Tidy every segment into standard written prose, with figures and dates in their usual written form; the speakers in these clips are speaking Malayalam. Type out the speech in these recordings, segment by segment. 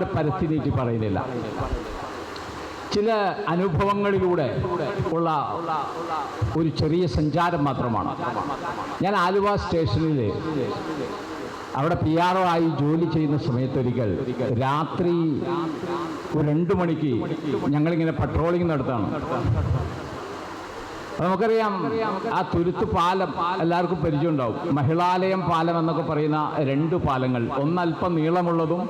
പരത്തി നീട്ടി പറയുന്നില്ല. ചില അനുഭവങ്ങളിലൂടെ ഉള്ള ഒരു ചെറിയ സഞ്ചാരം മാത്രമാണ്. ഞാൻ ആലുവ സ്റ്റേഷനിൽ അവിടെ PRO ആയി ജോലി ചെയ്യുന്ന സമയത്തൊരിക്കൽ രാത്രി ഒരു 2 മണിക്ക് ഞങ്ങളിങ്ങനെ പട്രോളിങ് നടത്താണ്. നമുക്കറിയാം, ആ തുരുത്ത് പാലം എല്ലാവർക്കും പരിചയം ഉണ്ടാവും. മഹിളാലയം പാലം എന്നൊക്കെ പറയുന്ന 2 പാലങ്ങൾ, ഒന്ന് അല്പം നീളമുള്ളതും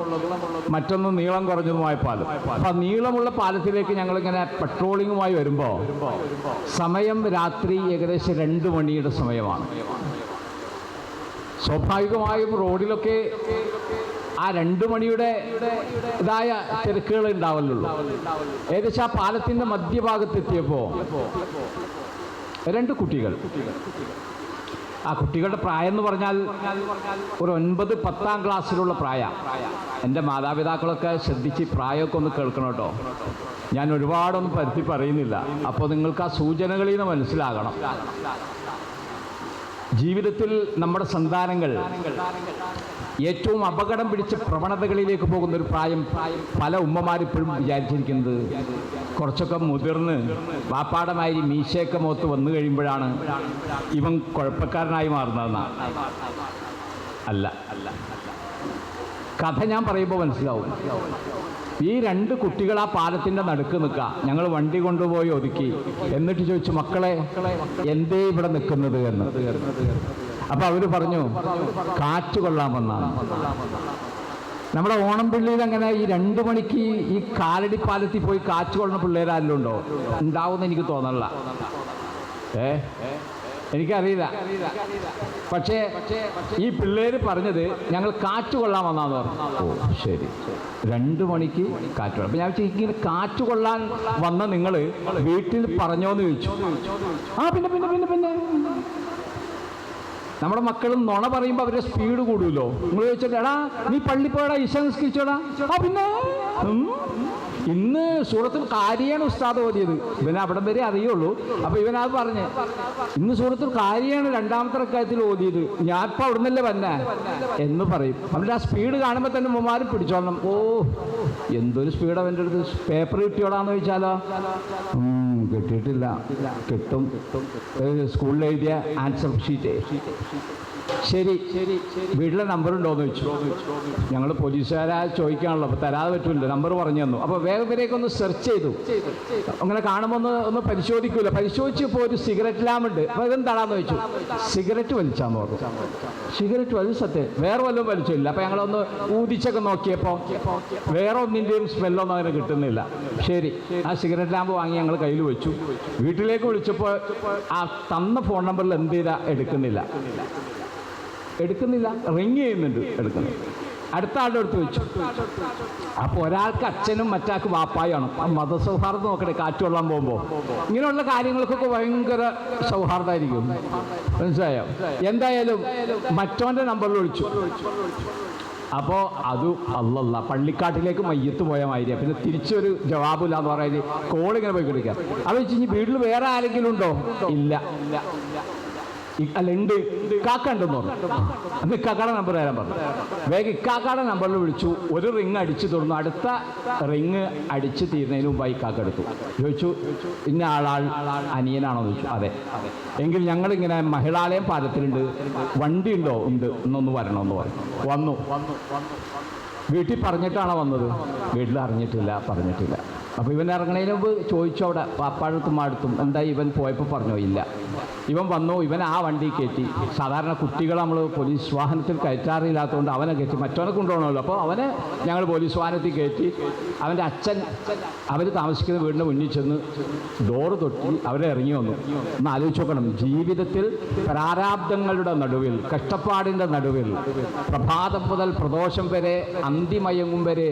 മറ്റൊന്ന് നീളം കുറഞ്ഞതുമായ പാലം. അപ്പം നീളമുള്ള പാലത്തിലേക്ക് ഞങ്ങളിങ്ങനെ പെട്രോളിങ്ങുമായി വരുമ്പോൾ സമയം രാത്രി ഏകദേശം 2 മണിയുടെ സമയമാണ്. സ്വാഭാവികമായും റോഡിലൊക്കെ ആ 2 മണിയുടെ ഇതായ തിരക്കുകൾ ഉണ്ടാവല്ലോ. ഏകദേശം ആ പാലത്തിൻ്റെ മധ്യഭാഗത്തെത്തിയപ്പോൾ 2 കുട്ടികൾ, ആ കുട്ടികളുടെ പ്രായം എന്ന് പറഞ്ഞാൽ ഒരു 9-10 ക്ലാസ്സിലുള്ള പ്രായം. എൻ്റെ മാതാപിതാക്കളൊക്കെ ശ്രദ്ധിച്ച് പ്രായമൊക്കെ ഒന്ന് കേൾക്കണം കേട്ടോ. ഞാൻ ഒരുപാടൊന്നും പരത്തി പറയുന്നില്ല. അപ്പോൾ നിങ്ങൾക്ക് ആ സൂചനകളിൽ നിന്ന് മനസ്സിലാകണം. ജീവിതത്തിൽ നമ്മുടെ സന്താനങ്ങൾ ഏറ്റവും അപകടം പിടിച്ച പ്രവണതകളിലേക്ക് പോകുന്ന ഒരു പ്രായം പല ഉമ്മമാരിപ്പോഴും വിചാരിച്ചിരിക്കുന്നത് കുറച്ചൊക്കെ മുതിർന്ന് വാപ്പാടമായി മീശയൊക്കെ മുഖത്ത് വന്നു കഴിയുമ്പോഴാണ് ഇവൻ കുഴപ്പക്കാരനായി മാറുന്നതെന്നാണ്. അല്ല, കഥ ഞാൻ പറയുമ്പോൾ മനസ്സിലാവും. ഈ 2 കുട്ടികൾ ആ പാലത്തിൻ്റെ നടുക്ക് നിൽക്കുക. ഞങ്ങൾ വണ്ടി കൊണ്ടുപോയി ഒതുക്കി. എന്നിട്ട് ചോദിച്ചു, മക്കളെ എന്തേ ഇവിടെ നിൽക്കുന്നത് എന്ന്. അപ്പം അവർ പറഞ്ഞു, കാറ്റ് കൊള്ളാമെന്നാണ്. നമ്മുടെ ഓണംപള്ളിയിൽ അങ്ങനെ ഈ 2 മണിക്ക് ഈ കാലടി പാലത്തിൽ പോയി കാറ്റ് കൊള്ളുന്ന പിള്ളേരാരെല്ലാം ഉണ്ടോ? ഉണ്ടാവുമെന്ന് എനിക്ക് തോന്നണില്ല. എനിക്കറിയില്ല. പക്ഷേ ഈ പിള്ളേര് പറഞ്ഞത് ഞങ്ങൾ കാറ്റ് കൊള്ളാൻ വന്നാന്ന് പറഞ്ഞു. ഓ ശരി, 2 മണിക്ക് കാറ്റ് കൊള്ളാം. അപ്പം ഞാൻ ഇങ്ങനെ കാറ്റ് കൊള്ളാൻ വന്ന നിങ്ങൾ വീട്ടിൽ പറഞ്ഞോന്ന് ചോദിച്ചു. ആ പിന്നെ പിന്നെ പിന്നെ പിന്നെ നമ്മുടെ മക്കളും നുണ പറയുമ്പോൾ അവരുടെ സ്പീഡ് കൂടുമല്ലോ. നിങ്ങൾ ചോദിച്ചിട്ട്, എടാ നീ പള്ളി പോയടാ, ഈശ നിസ്കരിച്ചോടാ. ആ പിന്നെ ഇന്ന് സൂറത്തുൽ ഖാരിയാണ് ഉസ്താദ് ഓതിയത്. ഇവനെ അവിടം വരെ അറിയുള്ളൂ. അപ്പോൾ ഇവനത് പറഞ്ഞ്, ഇന്ന് സൂറത്തുൽ ഖാരിയാണ് 2ാമത്തെ റക്അത്തിൽ ഓതിയത്, ഞാൻ ഇപ്പം അവിടെ നിന്നല്ലേ വന്നെ എന്ന് പറയും. അവൻ്റെ ആ സ്പീഡ് കാണുമ്പോൾ തന്നെ ഉമ്മമാരും പിടിച്ചോളണം. ഓ എന്തൊരു സ്പീഡ് അവൻ്റെ അടുത്ത്. പേപ്പർ കിട്ടിയോടാന്ന് ചോദിച്ചാലോ, കിട്ടിയിട്ടില്ല. കിട്ടും, സ്കൂളിൽ എഴുതിയ ആൻസർ ഷീറ്റ്. ശരി, വീട്ടിലെ നമ്പർ ഉണ്ടോയെന്ന് ചോദിച്ചു. ഞങ്ങൾ പോലീസുകാരെ ചോദിക്കാണല്ലോ, അപ്പോൾ തരാതെ പറ്റില്ല. നമ്പർ പറഞ്ഞു തന്നു. അപ്പോൾ വേഗം ഇവരെയൊക്കെ ഒന്ന് സെർച്ച് ചെയ്തു. അങ്ങനെ കാണുമ്പോൾ ഒന്ന് പരിശോധിക്കൂല. പരിശോധിച്ചപ്പോൾ ഒരു സിഗരറ്റ് ലാമ്പുണ്ട്. അപ്പോൾ ഇതെന്താണെന്ന് ചോദിച്ചു. സിഗരറ്റ് വലിച്ചാന്ന് പറഞ്ഞു. സിഗരറ്റ് വലിച്ചത്തെ വേറെ വല്ലതും വലിച്ചില്ല. അപ്പോൾ ഞങ്ങളൊന്ന് ഊതിച്ചൊക്കെ നോക്കിയപ്പോൾ വേറെ ഒന്നിൻ്റെയും സ്മെല്ലൊന്നും അങ്ങനെ കിട്ടുന്നില്ല. ശരി, ആ സിഗരറ്റ് ലാമ്പ് വാങ്ങി ഞങ്ങൾ കയ്യിൽ വെച്ചു. വീട്ടിലേക്ക് വിളിച്ചപ്പോൾ ആ തന്ന ഫോൺ നമ്പറിൽ എന്ത് ചെയ്താൽ എടുക്കുന്നില്ല. റിങ് ചെയ്യുന്നുണ്ട്, എടുക്കുന്നില്ല. അടുത്ത ആളുടെ അടുത്ത് വെച്ചു. അപ്പോൾ ഒരാൾക്ക് അച്ഛനും മറ്റാൾക്ക് വാപ്പായാണ്. ആ മതസൗഹാർദ്ദം നോക്കട്ടെ. കാറ്റ് കൊള്ളാൻ പോകുമ്പോൾ ഇങ്ങനെയുള്ള കാര്യങ്ങൾക്കൊക്കെ ഭയങ്കര സൗഹാർദ്ദമായിരിക്കും. മനസ്സിലായോ? എന്തായാലും മറ്റോൻ്റെ നമ്പറിൽ വിളിച്ചു. അപ്പോൾ അത് അല്ലല്ല, പള്ളിക്കാട്ടിലേക്ക് മയ്യത്ത് പോയ മാതിരിയാണ്. പിന്നെ തിരിച്ചൊരു ജവാബില്ല എന്ന് പറയുന്നത്. കോളിങ്ങനെ പോയി കിടക്കുക. അത് വെച്ച് ഇനി വീട്ടിൽ വേറെ ആരെങ്കിലും ഉണ്ടോ? ഇല്ല. അല്ല ഉണ്ട്, ഇക്കാക്ക ഉണ്ടെന്ന് പറഞ്ഞു. അന്ന് ഇക്കാക്കയുടെ നമ്പർ തരാൻ പറഞ്ഞു. വേഗം ഇക്കാക്കയുടെ നമ്പറിൽ വിളിച്ചു. ഒരു റിങ് അടിച്ചു തുറന്നു. അടുത്ത റിങ് അടിച്ച് തീരുന്നതിന് മുമ്പ് ഇക്കാക്ക എടുത്തു. ചോദിച്ചു, ഇന്ന ആളാൾ അനിയനാണോ എന്ന് ചോദിച്ചു. അതെ. എങ്കിൽ ഞങ്ങളിങ്ങനെ മഹിളാലയം പാലത്തിലുണ്ട്, വണ്ടി ഉണ്ടോ? ഉണ്ട്, ഇന്നൊന്ന് വരണമെന്ന് പറഞ്ഞു. വന്നു. വീട്ടിൽ പറഞ്ഞിട്ടാണോ വന്നത്? വീട്ടിൽ പറഞ്ഞിട്ടില്ല. അപ്പോൾ ഇവൻ ഇറങ്ങണതിന് മുമ്പ് ചോദിച്ചു അവിടെ പാപ്പാടുത്തും അടുത്തും, എന്താ ഇവൻ പോയപ്പോൾ പറഞ്ഞോ? ഇല്ല. ഇവൻ വന്നു. ഇവൻ ആ വണ്ടി കയറ്റി. സാധാരണ കുട്ടികൾ നമ്മൾ പോലീസ് വാഹനത്തിൽ കയറ്റാറില്ലാത്തതുകൊണ്ട് അവനെ കയറ്റി. മറ്റവനെ കൊണ്ടുപോകണമല്ലോ. അപ്പോൾ അവനെ ഞങ്ങൾ പോലീസ് വാഹനത്തിൽ കയറ്റി. അവൻ്റെ അച്ഛൻ അവർ താമസിക്കുന്ന വീടിൻ്റെ മുന്നിൽ ചെന്ന് ഡോറ് തൊട്ടി അവരെ ഇറങ്ങി വന്നു. ഒന്ന് ആലോചിച്ച് നോക്കണം. ജീവിതത്തിൽ പ്രാരാബ്ദങ്ങളുടെ നടുവിൽ, കഷ്ടപ്പാടിൻ്റെ നടുവിൽ, പ്രഭാതം മുതൽ പ്രദോഷം വരെ, അന്തിമയങ്ങും വരെ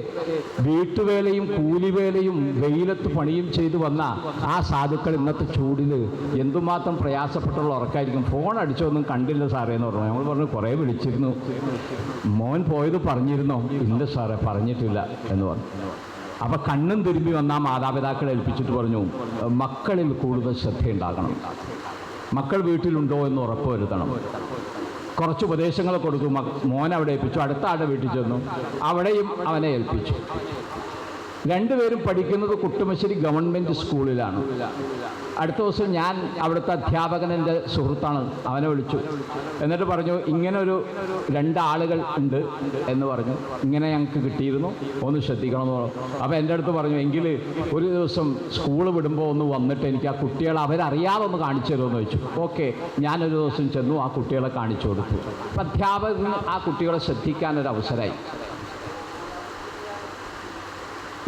വീട്ടുവേലയും കൂലിവേലയും വെയിലത്ത് പണിയും ചെയ്തു വന്ന ആ സാധുക്കൾ ഇന്നത്തെ ചൂടിൽ എന്തുമാത്രം പ്രയാസപ്പെട്ടുള്ള ഉറക്കായിരിക്കും. ഫോൺ അടിച്ചൊന്നും കണ്ടില്ല സാറേ എന്ന് പറഞ്ഞു. ഞങ്ങൾ പറഞ്ഞു, കുറേ വിളിച്ചിരുന്നു. മോൻ പോയത് പറഞ്ഞിരുന്നോ? ഇല്ല സാറേ, പറഞ്ഞിട്ടില്ല എന്ന് പറഞ്ഞു. അപ്പം കണ്ണും തിരുമ്പി വന്ന മാതാപിതാക്കളെ ഏൽപ്പിച്ചിട്ട് പറഞ്ഞു, മക്കളിൽ കൂടുതൽ ശ്രദ്ധയുണ്ടാകണം. മക്കൾ വീട്ടിലുണ്ടോ എന്ന് ഉറപ്പ് വരുത്തണം. കുറച്ച് ഉപദേശങ്ങൾ കൊടുത്തു. മോൻ അവിടെ ഏൽപ്പിച്ചു. അടുത്ത ആളുടെ വീട്ടിൽ ചെന്നു, അവിടെയും അവനെ ഏൽപ്പിച്ചു. രണ്ടുപേരും പഠിക്കുന്നത് കുട്ടുമശ്ശേരി ഗവൺമെൻറ് സ്കൂളിലാണ്. അടുത്ത ദിവസം ഞാൻ അവിടുത്തെ അധ്യാപകൻ എൻ്റെ സുഹൃത്താണ്, അവനെ വിളിച്ചു. എന്നിട്ട് പറഞ്ഞു, ഇങ്ങനൊരു 2 ആളുകൾ ഉണ്ട് എന്ന് പറഞ്ഞു, ഇങ്ങനെ ഞങ്ങൾക്ക് കിട്ടിയിരുന്നു, ഒന്ന് ശ്രദ്ധിക്കണമെന്ന് പറഞ്ഞു. അപ്പോൾ എൻ്റെ അടുത്ത് പറഞ്ഞു, എങ്കിൽ ഒരു ദിവസം സ്കൂൾ വിടുമ്പോൾ ഒന്ന് വന്നിട്ട് എനിക്ക് ആ കുട്ടികളെ അവരറിയാതെ ഒന്ന് കാണിച്ചു തരുമെന്ന് ചോദിച്ചു. ഓക്കെ, ഞാനൊരു ദിവസം ചെന്നു, ആ കുട്ടികളെ കാണിച്ചു കൊടുത്തു. അപ്പം അധ്യാപകന് ആ കുട്ടികളെ ശ്രദ്ധിക്കാനൊരു അവസരമായി.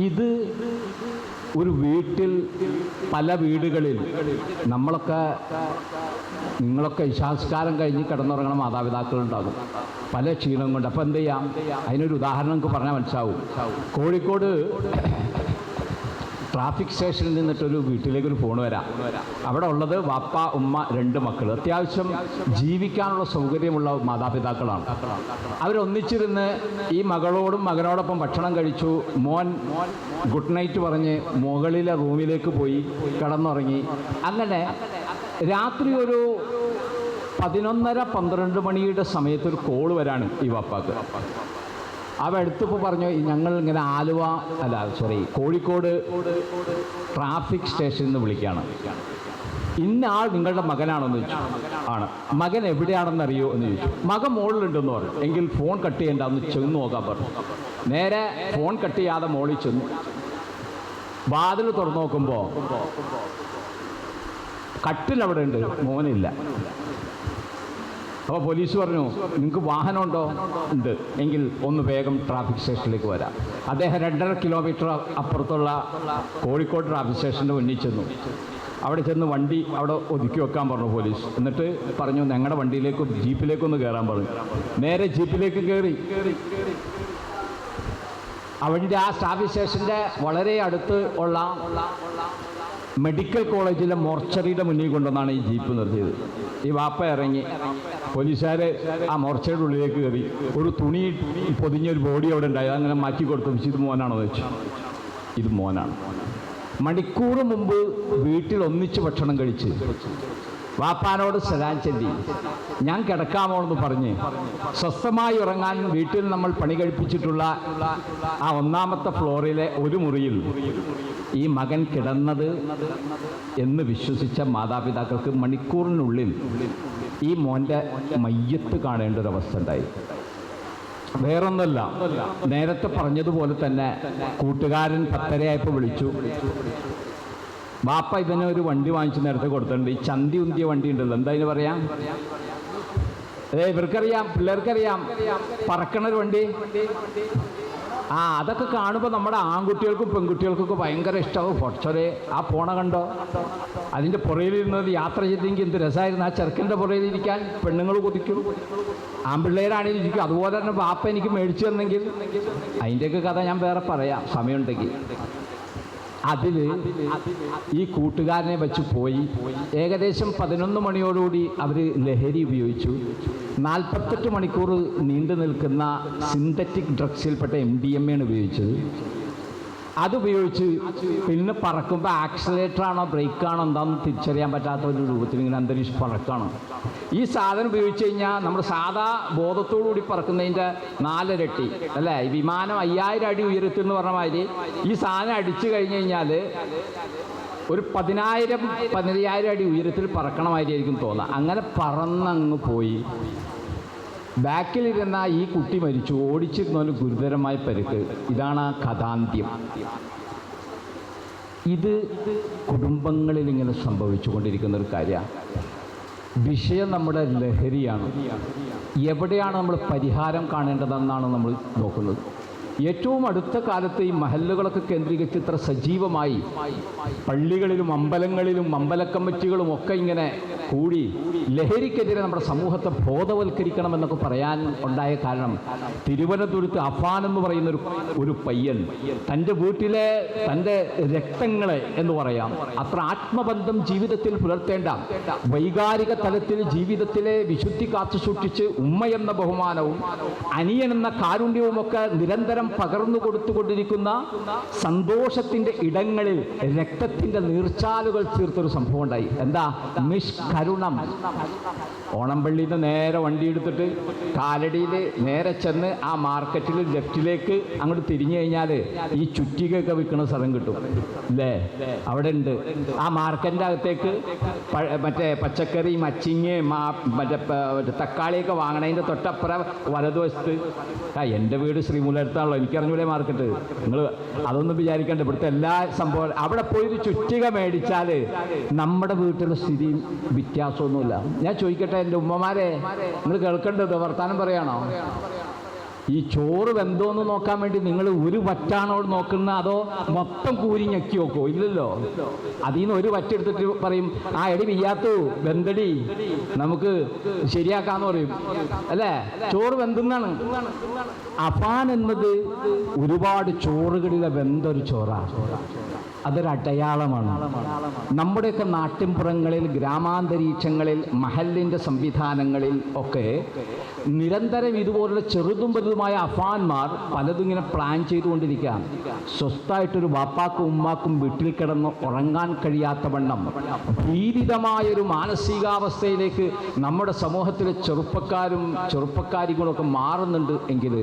ഇത് ഒരു വീട്ടിൽ, പല വീടുകളിൽ നിങ്ങളൊക്കെ ഇശാസ്കാരം കഴിഞ്ഞ് കിടന്നുറങ്ങണ മാതാപിതാക്കളുണ്ടാകും, പല ക്ഷീണം കൊണ്ട്. അപ്പോൾ എന്ത് ചെയ്യാം? അതിനൊരു ഉദാഹരണം നമുക്ക് പറഞ്ഞാൽ മനസ്സിലാവും. കോഴിക്കോട് ട്രാഫിക് സ്റ്റേഷനിൽ നിന്നിട്ടൊരു വീട്ടിലേക്കൊരു ഫോൺ വരാം. അവിടെ ഉള്ളത് വാപ്പ, ഉമ്മ, 2 മക്കൾ. അത്യാവശ്യം ജീവിക്കാനുള്ള സൗകര്യമുള്ള മാതാപിതാക്കളാണ്. അവരൊന്നിച്ചിരുന്ന് ഈ മകനോടൊപ്പം ഭക്ഷണം കഴിച്ചു. മോൻ ഗുഡ് നൈറ്റ് പറഞ്ഞ് മുകളിലെ റൂമിലേക്ക് പോയി കിടന്നുറങ്ങി. അങ്ങനെ രാത്രി ഒരു 11:30-12 മണിയുടെ സമയത്തൊരു കോള് വരാണ് ഈ വാപ്പാക്ക്. അവ എടുത്തപ്പോൾ പറഞ്ഞു, ഞങ്ങൾ ഇങ്ങനെ കോഴിക്കോട് ട്രാഫിക് സ്റ്റേഷനിൽ നിന്ന് വിളിക്കുകയാണ്. ഇന്ന ആൾ നിങ്ങളുടെ മകനാണെന്ന് ചോദിച്ചു. ആണ്. മകൻ എവിടെയാണെന്ന് അറിയോ എന്ന് ചോദിച്ചു. മകൻ മുകളിലുണ്ടെന്ന് പറഞ്ഞു. എങ്കിൽ ഫോൺ കട്ട് ചെയ്യേണ്ട, ഒന്ന് ചെന്ന് നോക്കാൻ പറഞ്ഞു. നേരെ ഫോൺ കട്ട് ചെയ്യാതെ മുകളിൽ ചെന്നു. വാതിൽ തുറന്നു നോക്കുമ്പോൾ കട്ടിലവിടെ ഉണ്ട്, മോനില്ല. അപ്പോൾ പോലീസ് പറഞ്ഞു, നിങ്ങൾക്ക് വാഹനമുണ്ടോ? ഉണ്ട്. എങ്കിൽ ഒന്ന് വേഗം ട്രാഫിക് സ്റ്റേഷനിലേക്ക് വരാം. അദ്ദേഹം 2.5 കിലോമീറ്റർ അപ്പുറത്തുള്ള കോഴിക്കോട് ട്രാഫിക് സ്റ്റേഷൻ്റെ മുന്നിൽ ചെന്നു. അവിടെ ചെന്ന് വണ്ടി അവിടെ ഒതുക്കി വെക്കാൻ പറഞ്ഞു പോലീസ്. എന്നിട്ട് പറഞ്ഞു, ഞങ്ങളുടെ ജീപ്പിലേക്കൊന്ന് കയറാൻ പറഞ്ഞു. നേരെ ജീപ്പിലേക്ക് കയറി. അവൻ്റെ ആ ട്രാഫിക് സ്റ്റേഷൻ്റെ വളരെ അടുത്ത് ഉള്ള മെഡിക്കൽ കോളേജിലെ മോർച്ചറിയുടെ മുന്നിൽ കൊണ്ടുവന്നാണ് ഈ ജീപ്പ് നിർത്തിയത്. ഈ വാപ്പ ഇറങ്ങി. പോലീസുകാർ ആ മോർച്ചറിയുടെ ഉള്ളിലേക്ക് കയറി. ഒരു തുണി പൊതിഞ്ഞൊരു ബോഡി അവിടെ ഉണ്ടായി. അങ്ങനെ മാറ്റി കൊടുത്തു. ഇത് മോനാണോ എന്ന് വെച്ചു. ഇത് മോനാണ്. മണിക്കൂർ മുമ്പ് വീട്ടിൽ ഒന്നിച്ച് ഭക്ഷണം കഴിച്ച് വാപ്പാനോട് സലാം ചൊല്ലി ഞാൻ കിടക്കാമോ എന്ന് പറഞ്ഞ് സ്വസ്ഥമായി ഉറങ്ങാൻ വീട്ടിൽ നമ്മൾ പണി കഴിപ്പിച്ചിട്ടുള്ള ആ 1ാമത്തെ ഫ്ലോറിലെ ഒരു മുറിയിൽ ഈ മകൻ കിടന്നത് എന്ന് വിശ്വസിച്ച മാതാപിതാക്കൾക്ക് മണിക്കൂറിനുള്ളിൽ ഈ മോൻ്റെ മയ്യത്ത് കാണേണ്ട ഒരവസ്ഥ ഉണ്ടായി. വേറൊന്നല്ല, നേരത്തെ പറഞ്ഞതുപോലെ തന്നെ കൂട്ടുകാരൻ 10:30 വിളിച്ചു. ബാപ്പ ഇവനെ ഒരു വണ്ടി വാങ്ങിച്ച് നേരത്തെ കൊടുത്തിട്ടുണ്ട്. ഈ ചന്തി ഉന്തിയ വണ്ടി ഉണ്ടല്ലോ, എന്താ ഇതിന് പറയാം? ഇവർക്കറിയാം, പിള്ളേർക്കറിയാം, പറക്കണൊരു വണ്ടി. അതൊക്കെ കാണുമ്പോൾ നമ്മുടെ ആൺകുട്ടികൾക്കും പെൺകുട്ടികൾക്കൊക്കെ ഭയങ്കര ഇഷ്ടമാവും. പൊട്ടച്ചോരെ, ആ പോണ കണ്ടോ? അതിൻ്റെ പുറയിലിരുന്നത് യാത്ര ചെയ്തെങ്കിൽ എന്ത് രസമായിരുന്നു. ആ ചെറുക്കൻ്റെ പുറയിലിരിക്കാൻ പെണ്ണുങ്ങൾ കുതിക്കും, ആൺപിള്ളേരാണെങ്കിൽ ഇരിക്കും. അതുപോലെ തന്നെ ബാപ്പ എനിക്ക് മേടിച്ചു തന്നെങ്കിൽ അതിൻ്റെയൊക്കെ കഥ ഞാൻ വേറെ പറയാം സമയമുണ്ടെങ്കിൽ. അതിൽ ഈ കൂട്ടുകാരനെ വെച്ച് പോയി. ഏകദേശം 11 മണിയോടുകൂടി അവർ ലഹരി ഉപയോഗിച്ചു. 48 മണിക്കൂർ നീണ്ടു നിൽക്കുന്ന സിന്തറ്റിക് ഡ്രഗ്സിൽപ്പെട്ട MDMA ആണ് ഉപയോഗിച്ചത്. അതുപയോഗിച്ച് പിന്നെ പറക്കുമ്പോൾ ആക്സിലേറ്ററാണോ ബ്രേക്കാണോ എന്താണെന്ന് തിരിച്ചറിയാൻ പറ്റാത്ത ഒരു രൂപത്തിൽ ഇങ്ങനെ അന്തരീക്ഷം പറക്കാണ്. ഈ സാധനം ഉപയോഗിച്ച് കഴിഞ്ഞാൽ നമ്മൾ സാധാ ബോധത്തോടുകൂടി പറക്കുന്നതിൻ്റെ 4 ഇരട്ടി അല്ലേ? ഈ വിമാനം 5000 അടി ഉയരത്തിൽ എന്ന് പറഞ്ഞ മാതിരി ഈ സാധനം അടിച്ചു കഴിഞ്ഞ് കഴിഞ്ഞാൽ ഒരു 10,000-15,000 അടി ഉയരത്തിൽ പറക്കണമായിരിക്കും തോന്നുക. അങ്ങനെ പറന്നങ്ങ് പോയി. ബാക്കിലിരുന്ന ഈ കുട്ടി മരിച്ചു. ഓടിച്ചിരുന്നൊരു ഗുരുതരമായ പരിക്ക്. ഇതാണ് ആ കഥാന്ത്യം. ഇത് കുടുംബങ്ങളിൽ ഇങ്ങനെ സംഭവിച്ചു കൊണ്ടിരിക്കുന്ന ഒരു കാര്യമാണ്. വിഷയം നമ്മുടെ ലഹരിയാണ്. എവിടെയാണ് നമ്മൾ പരിഹാരം കാണേണ്ടതെന്നാണ് നമ്മൾ നോക്കുന്നത്. ഏറ്റവും അടുത്ത കാലത്ത് ഈ മഹല്ലുകളൊക്കെ കേന്ദ്രീകരിച്ച് ഇത്ര സജീവമായി പള്ളികളിലും അമ്പലങ്ങളിലും അമ്പലക്കമ്മിറ്റികളും ഒക്കെ ഇങ്ങനെ കൂടി ലഹരിക്കെതിരെ നമ്മുടെ സമൂഹത്തെ ബോധവൽക്കരിക്കണമെന്നൊക്കെ പറയാൻ ഉണ്ടായ കാരണം തിരുവനന്തപുരത്ത് അഫാൻ എന്ന് പറയുന്ന ഒരു പയ്യൻ തൻ്റെ വീട്ടിലെ തൻ്റെ രക്തങ്ങളെ എന്ന് പറയാം അത്ര ആത്മബന്ധം ജീവിതത്തിൽ പുലർത്തേണ്ട വൈകാരിക തലത്തിൽ ജീവിതത്തിലെ വിശുദ്ധി കാത്തു സൂക്ഷിച്ച് ഉമ്മ എന്ന ബഹുമാനവും അനിയൻ എന്ന കാരുണ്യവും ഒക്കെ നിരന്തരം പകർന്നു കൊടുത്തുകൊണ്ടിരിക്കുന്ന സന്തോഷത്തിൻ്റെ ഇടങ്ങളിൽ രക്തത്തിൻ്റെ നീർച്ചാലുകൾ തീർത്തൊരു സംഭവം ഉണ്ടായി. എന്താ? നിഷ്കരുണം. ഓണംപള്ളിയിൽ നിന്ന് നേരെ വണ്ടി എടുത്തിട്ട് കാലടിയിൽ നേരെ ചെന്ന് ആ മാർക്കറ്റിൽ ലെഫ്റ്റിലേക്ക് അങ്ങോട്ട് തിരിഞ്ഞു കഴിഞ്ഞാൽ ഈ ചുറ്റികയൊക്കെ വിൽക്കുന്ന സ്ഥലം കിട്ടും അല്ലേ? അവിടെ ഉണ്ട്. ആ മാർക്കറ്റിൻ്റെ അകത്തേക്ക് മറ്റേ പച്ചക്കറിയും അച്ചിങ്ങയും മറ്റേ തക്കാളിയൊക്കെ വാങ്ങണതിൻ്റെ തൊട്ടപ്പുറം വലതുവശത്ത് എൻ്റെ വീട് ശ്രീമൂലടുത്താണല്ലോ, എനിക്കറിഞ്ഞൂടെ മാർക്കറ്റ്. നിങ്ങൾ അതൊന്നും വിചാരിക്കണ്ട. ഇവിടുത്തെ എല്ലാ സംഭവം അവിടെ പോയൊരു ചുറ്റിക മേടിച്ചാൽ നമ്മുടെ വീട്ടിലെ സ്ഥിതി വ്യത്യാസമൊന്നുമില്ല. ഞാൻ ചോദിക്കട്ടെ എൻ്റെ ഉമ്മമാരെ, നിങ്ങൾ കേൾക്കേണ്ടത് വർത്താനം പറയാണോ? ഈ ചോറ് വെന്തോന്ന് നോക്കാൻ വേണ്ടി നിങ്ങൾ ഒരു വറ്റാണോ നോക്കുന്നത്, അതോ മൊത്തം കൂരി ഞെക്കി നോക്കോ? ഇല്ലല്ലോ. അതിൽ നിന്ന് ഒരു വറ്റെടുത്തിട്ട് പറയും ആ എടി വിയ്യാത്തു വെന്തടി നമുക്ക് ശരിയാക്കാന്ന് പറയും അല്ലേ? ചോറ് വെന്തുന്നാണ്. അഫാൻ എന്നത് ഒരുപാട് ചോറുകളിലെ വെന്തൊരു ചോറാണ്. അതൊരു അടയാളമാണ്. നമ്മുടെയൊക്കെ നാട്ടിൻപുറങ്ങളിൽ, ഗ്രാമാന്തരീക്ഷങ്ങളിൽ, മഹലിൻ്റെ സംവിധാനങ്ങളിൽ ഒക്കെ നിരന്തരം ഇതുപോലുള്ള ചെറുതും വലുതുമായ അഫാന്മാർ പലതും ഇങ്ങനെ പ്ലാൻ ചെയ്തുകൊണ്ടിരിക്കുകയാണ്. സ്വസ്ഥമായിട്ടൊരു വാപ്പാക്കും ഉമ്മാക്കും വീട്ടിൽ കിടന്ന് ഉറങ്ങാൻ കഴിയാത്ത വണ്ണം ഭീതിതമായൊരു മാനസികാവസ്ഥയിലേക്ക് നമ്മുടെ സമൂഹത്തിലെ ചെറുപ്പക്കാരികളൊക്കെ മാറുന്നുണ്ട് എങ്കിൽ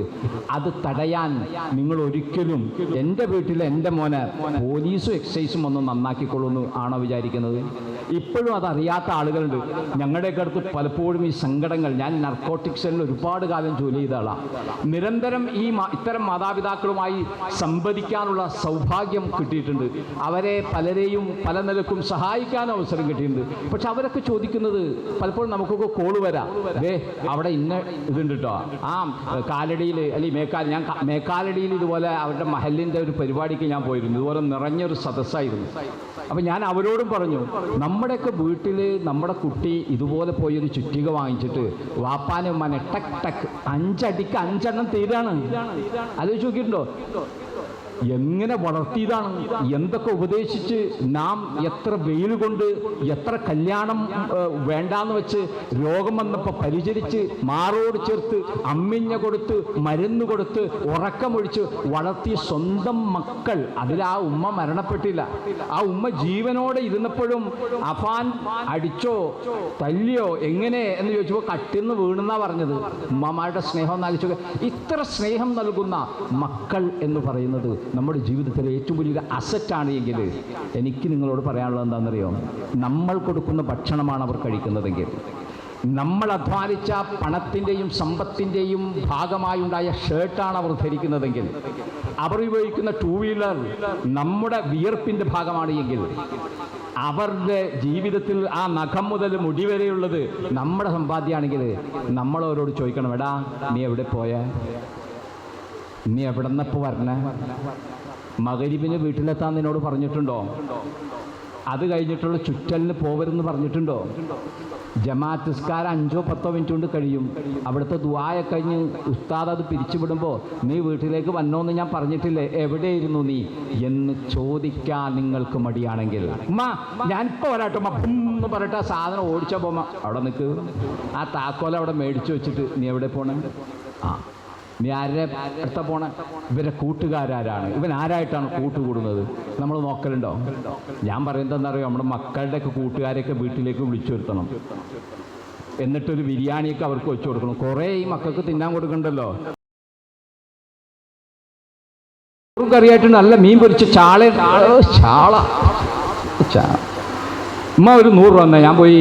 അത് തടയാൻ നിങ്ങൾ ഒരിക്കലും എൻ്റെ വീട്ടിലെ എൻ്റെ മോനെ പോലീസും എക്സൈസും ഒന്ന് നന്നാക്കിക്കൊള്ളുന്നു ആണോ വിചാരിക്കുന്നത്? ഇപ്പോഴും അതറിയാത്ത ആളുകളുണ്ട്. ഞങ്ങളുടെയൊക്കെ അടുത്ത് പലപ്പോഴും ഈ സങ്കടങ്ങൾ, ഞാൻ നർക്കോട്ടിക് സെല്ലിൽ ഒരുപാട് കാലം ജോലി ചെയ്ത ആളാണ്. നിരന്തരം ഇത്തരം മാതാപിതാക്കളുമായി സംവദിക്കാനുള്ള സൗഭാഗ്യം കിട്ടിയിട്ടുണ്ട്. അവരെ പലരെയും പല നിലക്കും സഹായിക്കാൻ അവസരം കിട്ടിയിട്ടുണ്ട്. പക്ഷെ അവരൊക്കെ ചോദിക്കുന്നത് പലപ്പോഴും നമുക്കൊക്കെ കോള് വരാം, അവിടെ ഇന്ന ഇതുണ്ട് കേട്ടോ, ആ കാലടിയിൽ അല്ലെങ്കിൽ ഞാൻ മേക്കാലടിയിൽ ഇതുപോലെ അവരുടെ മഹലിൻ്റെ ഒരു പരിപാടിക്ക് ഞാൻ പോയിരുന്നു. ഇതുപോലെ നിറഞ്ഞൊരു സദസ്സായിരുന്നു. അപ്പം ഞാൻ അവരോടും പറഞ്ഞു, നമ്മുടെയൊക്കെ വീട്ടിൽ നമ്മുടെ കുട്ടി ഇതുപോലെ പോയൊരു ചുറ്റിക വാങ്ങിച്ചിട്ട് വാപ്പാനെ ഉമ്മാനെ ടക്ക് ടക്ക് 5 അടിക്ക് 5 എണ്ണം തീരാണ്. ആലോചിച്ച് നോക്കിയിട്ടുണ്ടോ? എങ്ങനെ വളർത്തിയതാണ്, എന്തൊക്കെ ഉപദേശിച്ച്, നാം എത്ര വെയിൽ കൊണ്ട്, എത്ര കല്യാണം വേണ്ടാന്ന് വെച്ച് രോഗം വന്നപ്പോൾ പരിചരിച്ച് മാറോട് ചേർത്ത് അമ്മിഞ്ഞ കൊടുത്ത് മരുന്ന് കൊടുത്ത് ഉറക്കമൊഴിച്ച് വളർത്തിയ സ്വന്തം മക്കൾ. അതിൽ ആ ഉമ്മ മരണപ്പെട്ടില്ല. ആ ഉമ്മ ജീവനോടെ ഇരുന്നപ്പോഴും അഫാൻ അടിച്ചോ തല്ലിയോ എങ്ങനെ എന്ന് ചോദിച്ചപ്പോൾ കട്ടിന്ന് വീണെന്നാ പറഞ്ഞത്. ഉമ്മമാരുടെ സ്നേഹം എന്നാലോചിച്ചു. ഇത്ര സ്നേഹം നൽകുന്ന മക്കൾ എന്ന് പറയുന്നത് നമ്മുടെ ജീവിതത്തിലെ ഏറ്റവും വലിയൊരു അസറ്റാണ് എങ്കിൽ എനിക്ക് നിങ്ങളോട് പറയാനുള്ളത് എന്താണെന്നറിയോ? നമ്മൾ കൊടുക്കുന്ന ഭക്ഷണമാണ് അവർ കഴിക്കുന്നതെങ്കിൽ, നമ്മൾ അധ്വാനിച്ച പണത്തിൻ്റെയും സമ്പത്തിൻ്റെയും ഭാഗമായുണ്ടായ ഷർട്ടാണ് അവർ ധരിക്കുന്നതെങ്കിൽ, അവർ ഉപയോഗിക്കുന്ന 2 വീലർ നമ്മുടെ വിയർപ്പിൻ്റെ ഭാഗമാണ് എങ്കിൽ, അവരുടെ ജീവിതത്തിൽ ആ നഖം മുതൽ മുടി വരെയുള്ളത് നമ്മുടെ സമ്പാദ്യമാണെങ്കിൽ, നമ്മളവരോട് ചോദിക്കണം, എടാ നീ എവിടെ പോയാ, നീ എവിടെ നിന്നപ്പോൾ വരണേ? മഗ്‌രിബിന് വീട്ടിലെത്താൻ നിന്നോട് പറഞ്ഞിട്ടുണ്ടോ? അത് കഴിഞ്ഞിട്ടുള്ള ചുറ്റലിന് പോവരുന്ന് പറഞ്ഞിട്ടുണ്ടോ? ജമാഅത്ത് നിസ്കാരം 5-10 മിനിറ്റ് കൊണ്ട് കഴിയും. അവിടുത്തെ ദുആ കഴിഞ്ഞ് ഉസ്താദ് അത് പിരിച്ചുവിടുമ്പോൾ നീ വീട്ടിലേക്ക് വന്നോന്ന് ഞാൻ പറഞ്ഞിട്ടില്ലേ, എവിടെയായിരുന്നു നീ എന്ന് ചോദിക്കാൻ നിങ്ങൾക്ക് മടിയാണെങ്കിൽ, ഉമ്മ ഞാനിപ്പോൾ വരാട്ടോ എന്ന് പറഞ്ഞിട്ട് ആ സാധനം ഓടിച്ചാൽ പോമ്മ അവിടെ നിൽക്ക്, ആ താക്കോല അവിടെ മേടിച്ചു വെച്ചിട്ട് നീ എവിടെ പോണേ? നീ ആരുടെ അടുത്ത പോണ? ഇവരെ കൂട്ടുകാരാരാണ്? ഇവൻ ആരായിട്ടാണ് കൂട്ടുകൂടുന്നത്? നമ്മൾ നോക്കലുണ്ടോ? ഞാൻ പറയുന്നതെന്നറിയോ, നമ്മുടെ മക്കളുടെയൊക്കെ കൂട്ടുകാരെയൊക്കെ വീട്ടിലേക്ക് വിളിച്ചു വരുത്തണം. എന്നിട്ടൊരു ബിരിയാണിയൊക്കെ അവർക്ക് വെച്ചു കൊടുക്കണം. കുറേ ഈ മക്കൾക്ക് തിന്നാൻ കൊടുക്കണ്ടല്ലോ. കറിയായിട്ട് നല്ല മീൻ പൊരിച്ച് ചാള ഉമ്മ ഒരു 100 രൂപ തന്നെ. ഞാൻ പോയി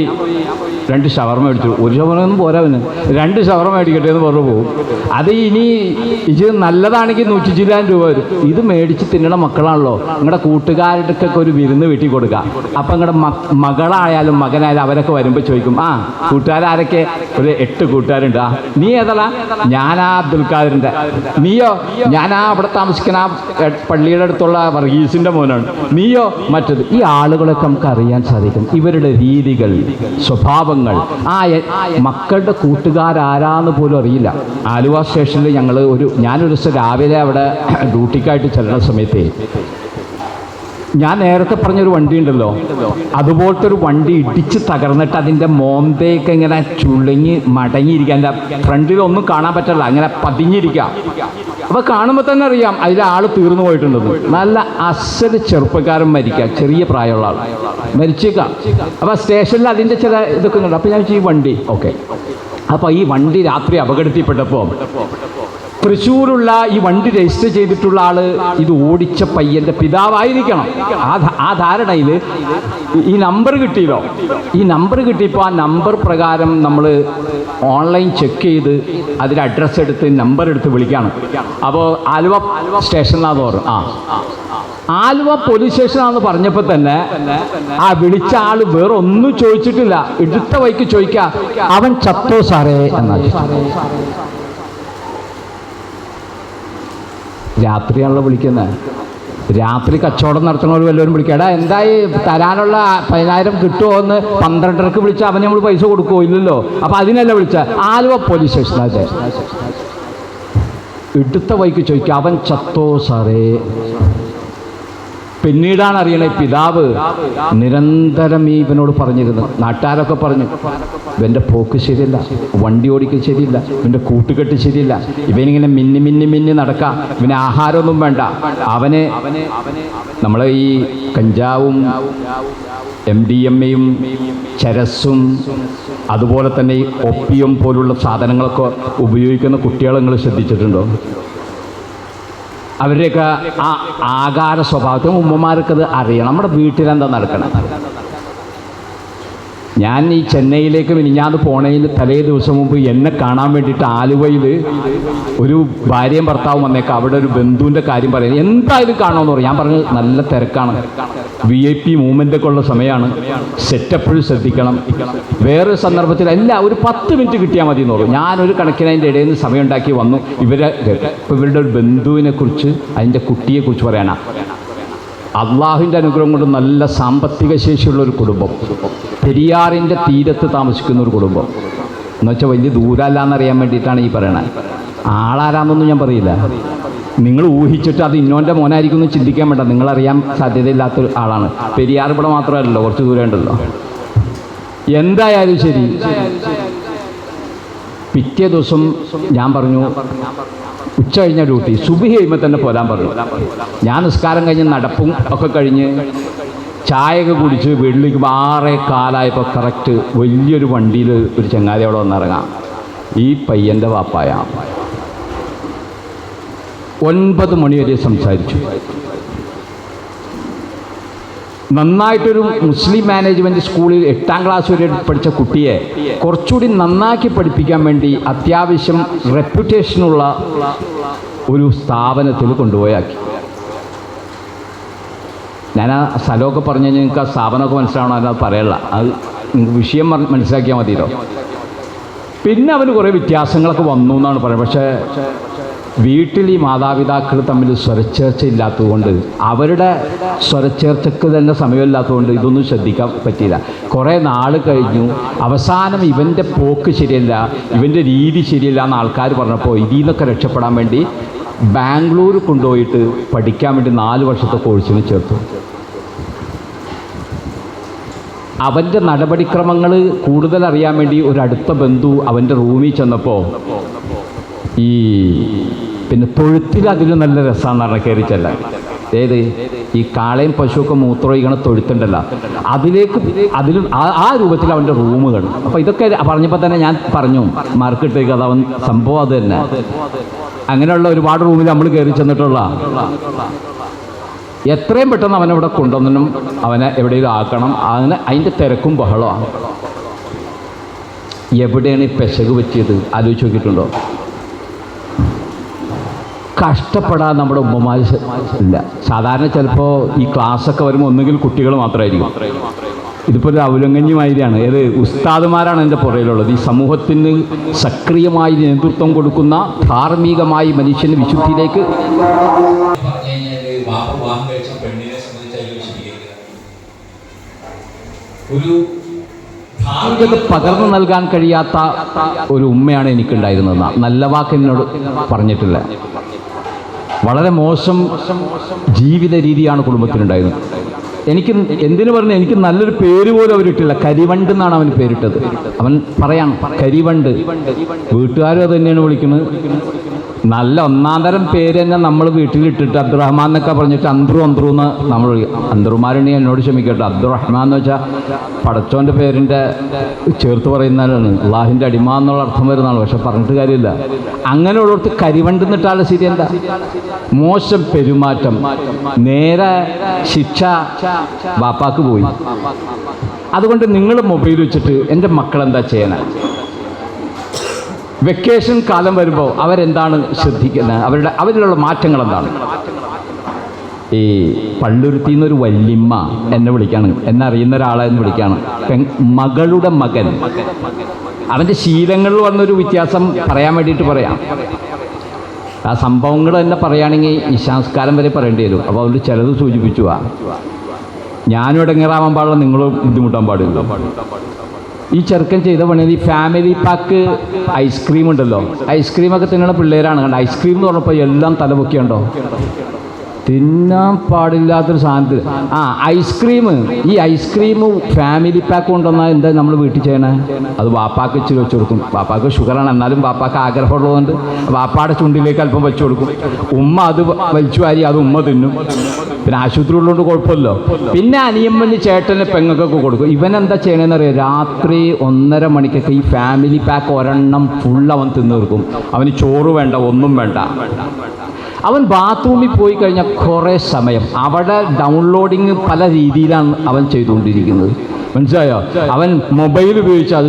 2 ഷവർമ മേടിച്ചു. 1 ഷവർമ ഒന്നും പോരാവന്, 2 ഷവർമ മേടിക്കട്ടെ എന്ന് പറഞ്ഞു പോകും. അത് ഇനി ഇത് നല്ലതാണെങ്കിൽ 100 രൂപ വരും. ഇത് മേടിച്ച് തിന്നണ മക്കളാണല്ലോ. നിങ്ങളുടെ കൂട്ടുകാരുടെയൊക്കെ ഒരു വിരുന്ന് വീട്ടിൽ കൊടുക്കുക. അപ്പം നിങ്ങളുടെ മകളായാലും മകനായാലും അവരൊക്കെ വരുമ്പോൾ ചോദിക്കും, ആ കൂട്ടുകാരൊക്കെ ഒരു 8 കൂട്ടുകാരുണ്ട്. നീ ഏതല്ല? ഞാനാ അബ്ദുൽ ഖാദറിൻ്റെ. നീയോ? ഞാനാ അവിടെ താമസിക്കുന്ന ആ പള്ളിയുടെ അടുത്തുള്ള വർഗീസിൻ്റെ മോനാണ്. നീയോ? മറ്റത്. ഈ ആളുകളൊക്കെ നമുക്ക് അറിയാൻ സാധിക്കും, ഇവരുടെ രീതികൾ, സ്വഭാവങ്ങൾ. ആ മക്കളുടെ കൂട്ടുകാരാരാന്ന് പോലും അറിയില്ല. ആലുവ സ്റ്റേഷനിൽ ഞാനൊരു ദിവസം രാവിലെ അവിടെ ഡ്യൂട്ടിക്കായിട്ട് ചെല്ലുന്ന സമയത്ത് ഞാൻ നേരത്തെ പറഞ്ഞൊരു വണ്ടി ഉണ്ടല്ലോ, അതുപോലത്തെ ഒരു വണ്ടി ഇടിച്ച് തകർന്നിട്ട് അതിൻ്റെ മോന്തയൊക്കെ ഇങ്ങനെ ചുളുങ്ങി മടങ്ങിയിരിക്കുക, എൻ്റെ ഫ്രണ്ടിലൊന്നും കാണാൻ പറ്റില്ല, അങ്ങനെ പതിഞ്ഞിരിക്കുക. അപ്പോൾ കാണുമ്പോൾ തന്നെ അറിയാം അതിലെ ആൾ തീർന്നു പോയിട്ടുണ്ടെന്ന്. നല്ല അസല് ചെറുപ്പക്കാരൻ മരിക്കുക, ചെറിയ പ്രായമുള്ള ആൾ മരിച്ചേക്കാം. അപ്പോൾ സ്റ്റേഷനിൽ അതിൻ്റെ ചില ഇതൊക്കെ ഉണ്ട്. അപ്പോൾ ഞാൻ ഈ വണ്ടി ഓക്കെ. അപ്പോൾ ഈ വണ്ടി രാത്രി അപകടത്തിൽപ്പെട്ടപ്പോൾ തൃശ്ശൂരുള്ള ഈ വണ്ടി രജിസ്റ്റർ ചെയ്തിട്ടുള്ള ആള് ഇത് ഓടിച്ച പയ്യന്റെ പിതാവായിരിക്കണം. ആ ധാരണയിൽ ഈ നമ്പർ കിട്ടിയല്ലോ. ഈ നമ്പർ കിട്ടിയപ്പോൾ ആ നമ്പർ പ്രകാരം നമ്മൾ ഓൺലൈൻ ചെക്ക് ചെയ്ത് അതിൽ അഡ്രസ്സ് എടുത്ത് നമ്പർ എടുത്ത് വിളിക്കുകയാണ്. അപ്പോൾ ആലുവ സ്റ്റേഷനിലാന്ന് പറഞ്ഞു. ആലുവ പോലീസ് സ്റ്റേഷനാണെന്ന് പറഞ്ഞപ്പോൾ തന്നെ ആ വിളിച്ച ആള് വേറെ ഒന്നും ചോദിച്ചിട്ടില്ല, എടുത്ത വഴിക്ക് ചോദിക്കുക, അവൻ ചത്തോ സാറേ എന്നാ. രാത്രിയാണല്ലോ വിളിക്കുന്നത്. രാത്രി കച്ചവടം നടത്തുന്നവർ വല്ലവരും വിളിക്കുക, എടാ എന്തായി തരാനുള്ള 10,000 കിട്ടുമോ എന്ന് 12:30 വിളിച്ചാൽ അവന് നമ്മൾ പൈസ കൊടുക്കുമോ? ഇല്ലല്ലോ. അപ്പം അതിനല്ല വിളിച്ച ആലുവ പോലീസ് സ്റ്റേഷനാണ്. എടുത്ത വഴിക്ക് ചോദിക്കുക, അവൻ ചത്തോ സാറേ. പിന്നീടാണ് അറിയണേ പിതാവ് നിരന്തരം ഇവനോട് പറഞ്ഞിരുന്നു. നാട്ടുകാരൊക്കെ പറഞ്ഞു, ഇവൻ്റെ പോക്ക് ശരിയല്ല, വണ്ടി ഓടിക്കൽ ശരിയില്ല, ഇവൻ്റെ കൂട്ടുകെട്ട് ശരിയില്ല, ഇവനിങ്ങനെ മിന്നി നടക്കാം, ഇവന് ആഹാരമൊന്നും വേണ്ട, അവന് നമ്മളെ ഈ കഞ്ചാവും MDMA-യും ചരസും അതുപോലെ തന്നെ ഈ ഒപ്പിയം പോലുള്ള സാധനങ്ങളൊക്കെ ഉപയോഗിക്കുന്ന കുട്ടികളെ നിങ്ങൾ ശ്രദ്ധിച്ചിട്ടുണ്ടോ? അവരുടെയൊക്കെ ആ ആകാര സ്വഭാവത്തിന് ഉമ്മമാർക്കത് അറിയണം. നമ്മുടെ വീട്ടിലെന്താ നടക്കണം. ഞാൻ ഈ ചെന്നൈയിലേക്ക് മിനിഞ്ഞാന്ന് പോണതിന് തലേ ദിവസം മുമ്പ് എന്നെ കാണാൻ വേണ്ടിയിട്ട് ആലുവയിൽ ഒരു ഭാര്യയും ഭർത്താവും വന്നേക്കാം. അവിടെ ഒരു ബന്ധുവിൻ്റെ കാര്യം പറയുന്നത്, എന്തായാലും കാണണമെന്ന് പറയും. ഞാൻ പറഞ്ഞു നല്ല തിരക്കാണ്, VIP മൂവ്മെൻ്റൊക്കെ ഉള്ള സമയമാണ്, സെറ്റപ്പിൽ ശ്രദ്ധിക്കണം, വേറൊരു സന്ദർഭത്തിൽ അല്ല ഒരു 10 മിനിറ്റ് കിട്ടിയാൽ മതി എന്ന് പറയും. ഞാനൊരു കണക്കിന് അതിൻ്റെ ഇടയിൽ നിന്ന് സമയം ഉണ്ടാക്കി വന്നു. ഇവരുടെ ഒരു ബന്ധുവിനെ കുറിച്ച് അതിൻ്റെ കുട്ടിയെക്കുറിച്ച് പറയാനാണ്. അള്ളാഹുവിൻ്റെ അനുഗ്രഹം കൊണ്ട് നല്ല സാമ്പത്തിക ശേഷിയുള്ള ഒരു കുടുംബം, പെരിയാറിൻ്റെ തീരത്ത് താമസിക്കുന്ന ഒരു കുടുംബം. എന്നുവെച്ചാൽ വലിയ ദൂരമല്ല എന്നറിയാൻ വേണ്ടിയിട്ടാണ് ഈ പറയണത്. ആളാരാന്നൊന്നും ഞാൻ പറയില്ല, നിങ്ങൾ ഊഹിച്ചിട്ട് അത് ഇന്നോൻ്റെ മോനായിരിക്കും എന്ന് ചിന്തിക്കാൻ വേണ്ട. നിങ്ങളറിയാൻ സാധ്യതയില്ലാത്ത ആളാണ്. പെരിയാർ ഇവിടെ മാത്രമല്ലല്ലോ, കുറച്ച് ദൂരം ഉണ്ടല്ലോ. എന്തായാലും ശരി, പിറ്റേ ദിവസം ഞാൻ പറഞ്ഞു ഉച്ച കഴിഞ്ഞ ഡ്യൂട്ടി, സുബഹി കഴിയുമ്പോൾ തന്നെ പോരാൻ പറഞ്ഞു. ഞാൻ നിസ്കാരം കഴിഞ്ഞ് നടപ്പും ഒക്കെ കഴിഞ്ഞ് ചായയൊക്കെ കുടിച്ച് വീട്ടിലേക്ക് 6:15 കറക്റ്റ് വലിയൊരു വണ്ടിയിൽ ഒരു ചങ്ങാതി അവിടെ വന്നിറങ്ങാം. ഈ പയ്യൻ്റെ വാപ്പായ 9 മണി വരെ സംസാരിച്ചു. നന്നായിട്ടൊരു മുസ്ലിം മാനേജ്മെൻറ്റ് സ്കൂളിൽ 8ാം ക്ലാസ് വരെ പഠിച്ച കുട്ടിയെ കുറച്ചുകൂടി നന്നാക്കി പഠിപ്പിക്കാൻ വേണ്ടി അത്യാവശ്യം റെപ്യൂട്ടേഷനുള്ള ഒരു സ്ഥാപനത്തിൽ കൊണ്ടുപോയാക്കി. ഞാൻ ആ സ്ഥലമൊക്കെ പറഞ്ഞു കഴിഞ്ഞാൽ നിങ്ങൾക്ക് ആ സ്ഥാപനമൊക്കെ മനസ്സിലാവണം, അതിനകത്ത് പറയല്ല, അത് നിങ്ങൾക്ക് വിഷയം മനസ്സിലാക്കിയാൽ മതിയല്ലോ. പിന്നെ അവന് കുറേ വ്യത്യാസങ്ങളൊക്കെ വന്നു എന്നാണ് പറയുന്നത്. പക്ഷേ വീട്ടിൽ ഈ മാതാപിതാക്കൾ തമ്മിൽ സ്വരച്ചേർച്ച ഇല്ലാത്തതുകൊണ്ട്, അവരുടെ സ്വരച്ചേർച്ചയ്ക്ക് തന്നെ സമയമില്ലാത്തതുകൊണ്ട് ഇതൊന്നും ശ്രദ്ധിക്കാൻ പറ്റിയില്ല. കുറേ നാൾ കഴിഞ്ഞു. അവസാനം ഇവൻ്റെ പോക്ക് ശരിയല്ല, ഇവൻ്റെ രീതി ശരിയല്ല എന്ന് ആൾക്കാർ പറഞ്ഞപ്പോൾ ഇതിൽ നിന്നൊക്കെ രക്ഷപ്പെടാൻ വേണ്ടി ബാംഗ്ലൂർ കൊണ്ടുപോയിട്ട് പഠിക്കാൻ വേണ്ടി 4 വർഷത്തെ കോഴ്സിന് ചേർത്തു. അവൻ്റെ നടപടിക്രമങ്ങൾ കൂടുതൽ അറിയാൻ വേണ്ടി ഒരു അടുത്ത ബന്ധു അവൻ്റെ റൂമിൽ ചെന്നപ്പോൾ ഈ പിന്നെ തൊഴുത്തിൽ അതിന് നല്ല രസമാണെന്ന് പറഞ്ഞാൽ കയറി ചെല്ലാൻ. ഏത് ഈ കാളയും പശുവൊക്കെ മൂത്രമൊഴിക്കണ തൊഴുത്തുണ്ടല്ലോ, അതിലും ആ രൂപത്തിൽ അവൻ്റെ റൂം കാണും. അപ്പോൾ ഇതൊക്കെ പറഞ്ഞപ്പോൾ തന്നെ ഞാൻ പറഞ്ഞു മാർക്കിട്ടേക്ക്, അത് അവൻ സംഭവം അത് തന്നെ. അങ്ങനെയുള്ള ഒരുപാട് റൂമിൽ നമ്മൾ കയറി ചെന്നിട്ടുള്ള എത്രയും പെട്ടെന്ന് അവനവിടെ കൊണ്ടുവന്നും അവനെ എവിടെയെങ്കിലും ആക്കണം. അതിൻ്റെ തിരക്കും ബഹളമാണ്. എവിടെയാണ് ഈ പെശക് പറ്റിയത് ആലോചിച്ച് നോക്കിയിട്ടുണ്ടോ? കഷ്ടപ്പെടാൻ നമ്മുടെ ഉമ്മമാർ ഇല്ല. സാധാരണ ചിലപ്പോൾ ഈ ക്ലാസ്സൊക്കെ വരുമ്പോൾ ഒന്നുകിൽ കുട്ടികൾ മാത്രമായിരിക്കും. ഇതിപ്പോൾ ഒരു ഔലംഘന്യമായിരിയാണ്. ഏത് ഉസ്താദുമാരാണ് എൻ്റെ പുറയിലുള്ളത്. ഈ സമൂഹത്തിന് സക്രിയമായി നേതൃത്വം കൊടുക്കുന്ന ധാർമ്മികമായി മനുഷ്യന് വിശുദ്ധിയിലേക്ക് ധാർമ്മികത പകർന്നു നൽകാൻ കഴിയാത്ത ഒരു ഉമ്മയാണ് എനിക്കുണ്ടായിരുന്നത്. നല്ല വാക്ക് എന്നോട് പറഞ്ഞിട്ടില്ല. വളരെ മോശം ജീവിത രീതിയാണ് കുടുംബത്തിനുണ്ടായിരുന്നത്. എനിക്ക് എന്തിനു പറഞ്ഞു, എനിക്ക് നല്ലൊരു പേര് പോലും അവരിട്ടില്ല. കരിവണ്ട് എന്നാണ് അവന് പേരിട്ടത്. അവൻ പറയാം കരിവണ്ട്. വീട്ടുകാരും അത് തന്നെയാണ് വിളിക്കുന്നത്. നല്ല ഒന്നാം തരം പേര് തന്നെ നമ്മൾ വീട്ടിലിട്ടിട്ട് അബ്ദുറഹ്മാൻ എന്നൊക്കെ പറഞ്ഞിട്ട് അന്ത്രു എന്ന് നമ്മൾ അന്തറുമാരുണ്ടെങ്കിൽ എന്നോട് ക്ഷമിക്കട്ടെ. അബ്ദുറഹ്മാൻ എന്ന് വെച്ചാൽ പടച്ചോൻ്റെ പേരിൻ്റെ ചേർത്ത് പറയുന്നതാണ്, അള്ളാഹിൻ്റെ അടിമ എന്നുള്ള അർത്ഥം വരുന്നതാണ്. പക്ഷെ പറഞ്ഞിട്ട് കാര്യമില്ല. അങ്ങനെയുള്ളവർക്ക് കരിവണ്ട് എന്നിട്ടാലും ശരി എന്താ, മോശം പെരുമാറ്റം, നേരെ ശിക്ഷ ബാപ്പാക്ക് പോയി. അതുകൊണ്ട് നിങ്ങൾ മൊബൈൽ വെച്ചിട്ട് എൻ്റെ മക്കളെന്താ ചെയ്യണേ, വെക്കേഷൻ കാലം വരുമ്പോൾ അവരെന്താണ് ശ്രദ്ധിക്കുന്നത്, അവരിലുള്ള മാറ്റങ്ങൾ എന്താണ്? ഈ പള്ളുരുത്തിയിൽ നിന്നൊരു വല്യമ്മ എന്നെ വിളിക്കാണ്, എന്നെ അറിയുന്ന ഒരാളെ എന്ന് വിളിക്കാണ്. മകളുടെ മകൻ, അവൻ്റെ ശീലങ്ങളിൽ വന്നൊരു വ്യത്യാസം പറയാൻ വേണ്ടിയിട്ട് പറയാം. ആ സംഭവങ്ങൾ തന്നെ പറയുകയാണെങ്കിൽ ഇശാംസ്കാരം വരെ പറയേണ്ടി വരും. അപ്പോൾ അതുകൊണ്ട് ചിലത് സൂചിപ്പിച്ചു. ഞാനും ഇടങ്ങേറാവാൻ പാടില്ല, നിങ്ങളും ബുദ്ധിമുട്ടാൻ പാടില്ല. ഈ ചെറുക്കൻ ചെയ്ത പണി, ഈ ഫാമിലി പാക്ക് ഐസ്ക്രീം ഉണ്ടല്ലോ, ഐസ്ക്രീമൊക്കെ തിന്നണ പിള്ളേരാണ്. കണ്ട ഐസ്ക്രീം എന്ന് പറഞ്ഞപ്പോൾ എല്ലാം തലപൊക്കിയുണ്ടോ, തിന്നാൻ പാടില്ലാത്തൊരു സാധനത്തിൽ ഐസ്ക്രീം. ഈ ഐസ്ക്രീം ഫാമിലി പാക്ക് കൊണ്ടുവന്നാൽ എന്താ നമ്മൾ വീട്ടിൽ ചെയ്യണേ, അത് വാപ്പാക്ക് ഇച്ചിരി വെച്ച് കൊടുക്കും. വാപ്പാക്ക് ഷുഗറാണ്, എന്നാലും വാപ്പാക്ക് ആഗ്രഹമുള്ളതുകൊണ്ട് വാപ്പാടെ ചുണ്ടിലേക്ക് അല്പം വെച്ച് കൊടുക്കും. ഉമ്മ അത് വലിച്ചു വാരി അത് ഉമ്മ തിന്നും. പിന്നെ ആശുപത്രി ഉള്ളതുകൊണ്ട് കുഴപ്പമില്ലോ. പിന്നെ അനിയമ്മന് ചേട്ടന് പെങ്ങൾക്കൊക്കെ കൊടുക്കും. ഇവനെന്താ ചെയ്യണമെന്ന് അറിയാം, രാത്രി 1:30 മണിക്കൊക്കെ ഈ ഫാമിലി പാക്ക് ഒരെണ്ണം ഫുൾ അവൻ തിന്നു തീർക്കും. അവന് ചോറ് വേണ്ട, ഒന്നും വേണ്ട. അവൻ ബാത്റൂമിൽ പോയി കഴിഞ്ഞാൽ കുറേ സമയം അവിടെ ഡൗൺലോഡിങ് പല രീതിയിലാണ് അവൻ ചെയ്തുകൊണ്ടിരിക്കുന്നത്. മനസ്സിലായോ? അവൻ മൊബൈൽ ഉപയോഗിച്ച് അത്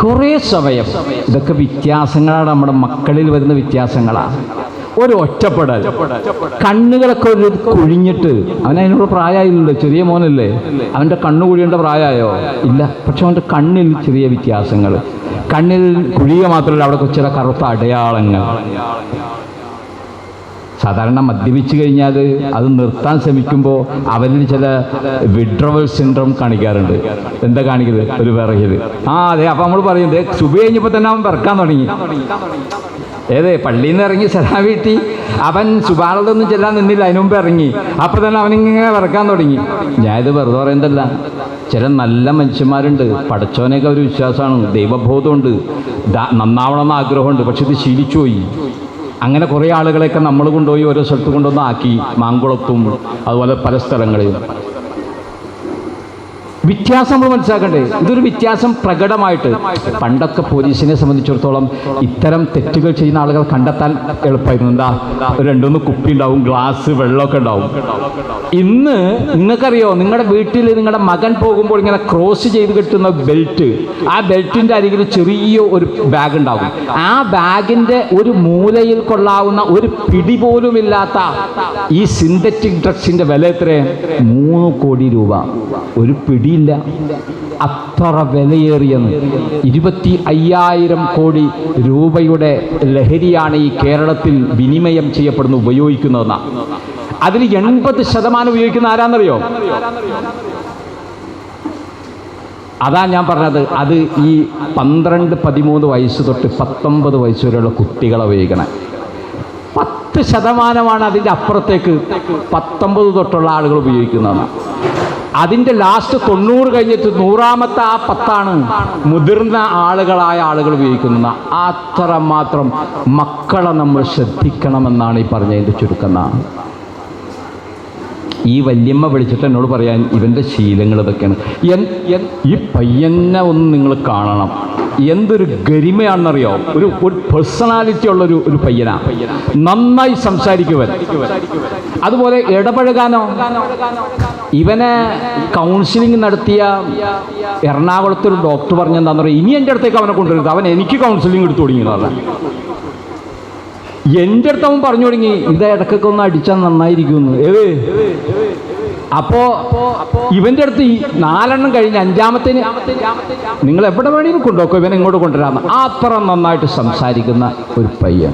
കുറേ സമയം. ഇതൊക്കെ വ്യത്യാസങ്ങളാണ്, നമ്മുടെ മക്കളിൽ വരുന്ന വ്യത്യാസങ്ങളാണ്. ഒരു ഒറ്റപ്പെടൽ, കണ്ണുകളൊക്കെ ഒരു കുഴിഞ്ഞിട്ട്. അവനതിനുള്ള പ്രായമായില്ലല്ലോ, ചെറിയ മോനല്ലേ, അവൻ്റെ കണ്ണ് കുഴിയേണ്ട പ്രായമായോ ഇല്ല. പക്ഷെ അവൻ്റെ കണ്ണിൽ ചെറിയ വ്യത്യാസങ്ങൾ, കണ്ണിൽ കുഴിയുക മാത്രമല്ല, അവിടെ ചില കറുത്ത അടയാളങ്ങൾ. സാധാരണ മദ്യപിച്ച് കഴിഞ്ഞാൽ അത് നിർത്താൻ ശ്രമിക്കുമ്പോൾ അവരിൽ ചില വിഡ്രോവൽ സിൻഡ്രോം കാണിക്കാറുണ്ട്. എന്താ കാണിക്കുന്നത്, ഒരു വിറകിൽ. അതെ. അപ്പം നമ്മൾ പറയുന്നത് സുബഹി കഴിഞ്ഞപ്പോൾ തന്നെ അവൻ വിറക്കാൻ തുടങ്ങി. പള്ളിയിൽ നിന്ന് ഇറങ്ങി സലാം വീട്ടി അവൻ സുബാനൊന്നും ചെല്ലാൻ നിന്നില്ല, അതിനു മുമ്പ് ഇറങ്ങി. അപ്പം തന്നെ അവനിങ്ങനെ വിറക്കാൻ തുടങ്ങി. ഞാനിത് വെറുതെ പറയുന്നതല്ല. ചില നല്ല മനുഷ്യന്മാരുണ്ട്, പടച്ചോനെയൊക്കെ ഒരു വിശ്വാസമാണ്, ദൈവബോധമുണ്ട്, നന്നാവണമെന്ന് ആഗ്രഹമുണ്ട്. പക്ഷെ ഇത് ശീലിച്ചു പോയി. അങ്ങനെ കുറേ ആളുകളെയൊക്കെ നമ്മൾ കൊണ്ടുപോയി ഓരോ സ്ഥലത്ത് കൊണ്ടുവന്ന് ആക്കി, മാങ്കുളത്തും അതുപോലെ പല സ്ഥലങ്ങളിലും. വ്യത്യാസം നമ്മൾ മനസ്സിലാക്കണ്ടേ. ഇതൊരു വ്യത്യാസം പ്രകടമായിട്ട്. പണ്ടൊക്കെ പോലീസിനെ സംബന്ധിച്ചിടത്തോളം ഇത്തരം തെറ്റുകൾ ചെയ്യുന്ന ആളുകൾ കണ്ടെത്താൻ എളുപ്പമായിരുന്നു. എന്താ, 2-3 കുപ്പി ഉണ്ടാവും, ഗ്ലാസ് വെള്ളമൊക്കെ ഉണ്ടാവും. ഇന്ന് നിങ്ങൾക്കറിയോ, നിങ്ങളുടെ വീട്ടിൽ നിങ്ങളുടെ മകൻ പോകുമ്പോൾ ഇങ്ങനെ ക്രോസ് ചെയ്ത് കിട്ടുന്ന ബെൽറ്റ്, ആ ബെൽറ്റിൻ്റെ അരികിൽ ചെറിയ ഒരു ബാഗ് ഉണ്ടാകും. ആ ബാഗിൻ്റെ ഒരു മൂലയിൽ കൊള്ളാവുന്ന ഒരു പിടി പോലുമില്ലാത്ത ഈ സിന്തറ്റിക് ഡ്രഗ്സിൻ്റെ വില എത്രയാണ്? 3 കോടി രൂപ. ഒരു പിടി ഇല്ല, അത്ര വിലയേറിയെന്ന്. 25,000 കോടി രൂപയുടെ ലഹരിയാണ് ഈ കേരളത്തിൽ വിനിമയം ചെയ്യപ്പെടുന്നു, ഉപയോഗിക്കുന്നതെന്നാണ്. അതിൽ 80% ഉപയോഗിക്കുന്ന ആരാന്നറിയോ? അതാ ഞാൻ പറഞ്ഞത്. അത് ഈ 12-13 വയസ്സ് തൊട്ട് 19 വയസ്സ് വരെയുള്ള കുട്ടികളെ ഉപയോഗിക്കണം. 10% അതിൻ്റെ അപ്പുറത്തേക്ക് 19 തൊട്ടുള്ള ആളുകൾ ഉപയോഗിക്കുന്നതാണ്. അതിൻ്റെ ലാസ്റ്റ് 90 കഴിഞ്ഞിട്ട് 100ാമത്തെ ആ 10 മുതിർന്ന ആളുകളായ ആളുകൾ ഉപയോഗിക്കുന്ന. അത്രമാത്രം മക്കളെ നമ്മൾ ശ്രദ്ധിക്കണമെന്നാണ് ഈ പറഞ്ഞതിൻ്റെ ചുരുക്കം. ഈ വല്യമ്മ വിളിച്ചിട്ട് എന്നോട് പറയാൻ, ഇവൻ്റെ ശീലങ്ങൾ ഇതൊക്കെയാണ്. ഈ പയ്യനെ ഒന്ന് നിങ്ങൾ കാണണം, എന്തൊരു ഗരിമയാണെന്നറിയോ. ഒരു പേഴ്സണാലിറ്റി ഉള്ളൊരു പയ്യനാണ്. നന്നായി സംസാരിക്കുവൻ. അതുപോലെ ഇടപഴകാനോ. ഇവനെ കൗൺസിലിംഗ് നടത്തിയ എറണാകുളത്തൊരു ഡോക്ടർ പറഞ്ഞെന്താന്ന് പറയുക, ഇനി എൻ്റെ അടുത്തേക്ക് അവനെ കൊണ്ടുവരുന്നത്, അവൻ എനിക്ക് കൗൺസിലിംഗ് എടുത്തു തുടങ്ങി. എൻ്റെ അടുത്ത് അവൻ പറഞ്ഞു തുടങ്ങി, ഇത് ഇടയ്ക്കൊക്കെ ഒന്ന് അടിച്ചാൽ നന്നായിരിക്കുമെന്ന്. അപ്പോൾ ഇവൻ്റെ അടുത്ത് ഈ 4 കഴിഞ്ഞ് 5ാമത്തേന് നിങ്ങൾ എവിടെ വേണമെങ്കിലും കൊണ്ടുപോക്കോ, ഇവനെ ഇങ്ങോട്ട് കൊണ്ടുവരാമെന്ന്. അത്ര നന്നായിട്ട് സംസാരിക്കുന്ന ഒരു പയ്യൻ.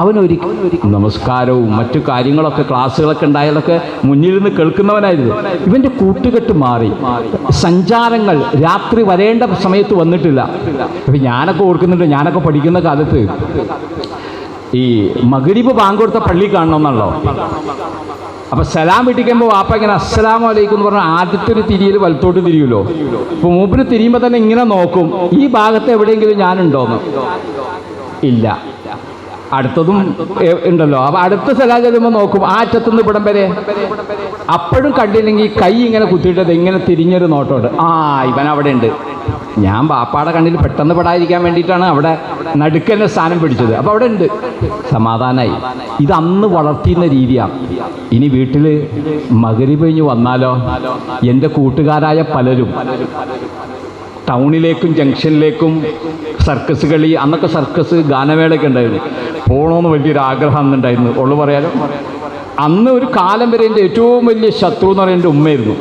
അവനൊരിക്കലും നമസ്കാരവും മറ്റു കാര്യങ്ങളൊക്കെ ക്ലാസ്സുകളൊക്കെ ഉണ്ടായാലൊക്കെ മുന്നിൽ നിന്ന് കേൾക്കുന്നവനായിരുന്നു. ഇവൻ്റെ കൂട്ടുകെട്ട് മാറി. സഞ്ചാരങ്ങൾ രാത്രി വരേണ്ട സമയത്ത് വന്നിട്ടില്ല. ഇപ്പം ഞാനൊക്കെ ഓർക്കുന്നുണ്ട്, ഞാനൊക്കെ പഠിക്കുന്ന കാലത്ത് ഈ മഗ്‌രിബ് ബാങ്ക് കൊടുത്ത പള്ളി കാണണമെന്നല്ലോ. അപ്പോൾ സലാം പിടിക്കുമ്പോൾ വാപ്പ ഇങ്ങനെ അസ്സലാമു അലൈക്കും എന്ന് പറഞ്ഞാൽ ആദ്യത്തെ ഒരു തിരിയിൽ വലത്തോട്ട് തിരിയുമല്ലോ. അപ്പോൾ മൂപ്പര് തിരിയുമ്പോൾ തന്നെ ഇങ്ങനെ നോക്കും, ഈ ഭാഗത്ത് എവിടെയെങ്കിലും ഞാനുണ്ടോന്ന്. ഇല്ല. അടുത്തതും ഉണ്ടല്ലോ. അപ്പോൾ അടുത്ത സലാം ചെല്ലുമ്പോൾ നോക്കും, ആ അറ്റത്തുനിന്ന് ഇവിടം വരെ. അപ്പോഴും കണ്ടില്ലെങ്കിൽ കൈ ഇങ്ങനെ കുത്തിയിട്ടത് ഇങ്ങനെ തിരിഞ്ഞൊരു നോട്ടോട്, ആ ഇവൻ അവിടെ ഉണ്ട്. ഞാൻ ബാപ്പാടെ കണ്ണിൽ പെട്ടെന്ന് പെടാതിരിക്കാൻ വേണ്ടിയിട്ടാണ് അവിടെ നടുക്കന്നെ സ്ഥാനം പിടിച്ചത്. അപ്പോൾ അവിടെ ഉണ്ട്, സമാധാനമായി. ഇത് അന്ന് വളർത്തിയിരുന്ന രീതിയാണ്. ഇനി വീട്ടിൽ മഗ്‌രിബ് കഴിഞ്ഞ് വന്നാലോ, എൻ്റെ കൂട്ടുകാരായ പലരും ടൗണിലേക്കും ജംഗ്ഷനിലേക്കും സർക്കസ് കളി, അന്നൊക്കെ സർക്കസ് ഗാനമേളയൊക്കെ ഉണ്ടായിരുന്നു, പോകണമെന്ന് വലിയൊരു ആഗ്രഹം അന്നുണ്ടായിരുന്നു. ഉള്ളു പറയാലോ, അന്ന് ഒരു കാലം വരെ എൻ്റെ ഏറ്റവും വലിയ ശത്രു എന്ന് പറയുന്നത് എൻ്റെ ഉമ്മയായിരുന്നു.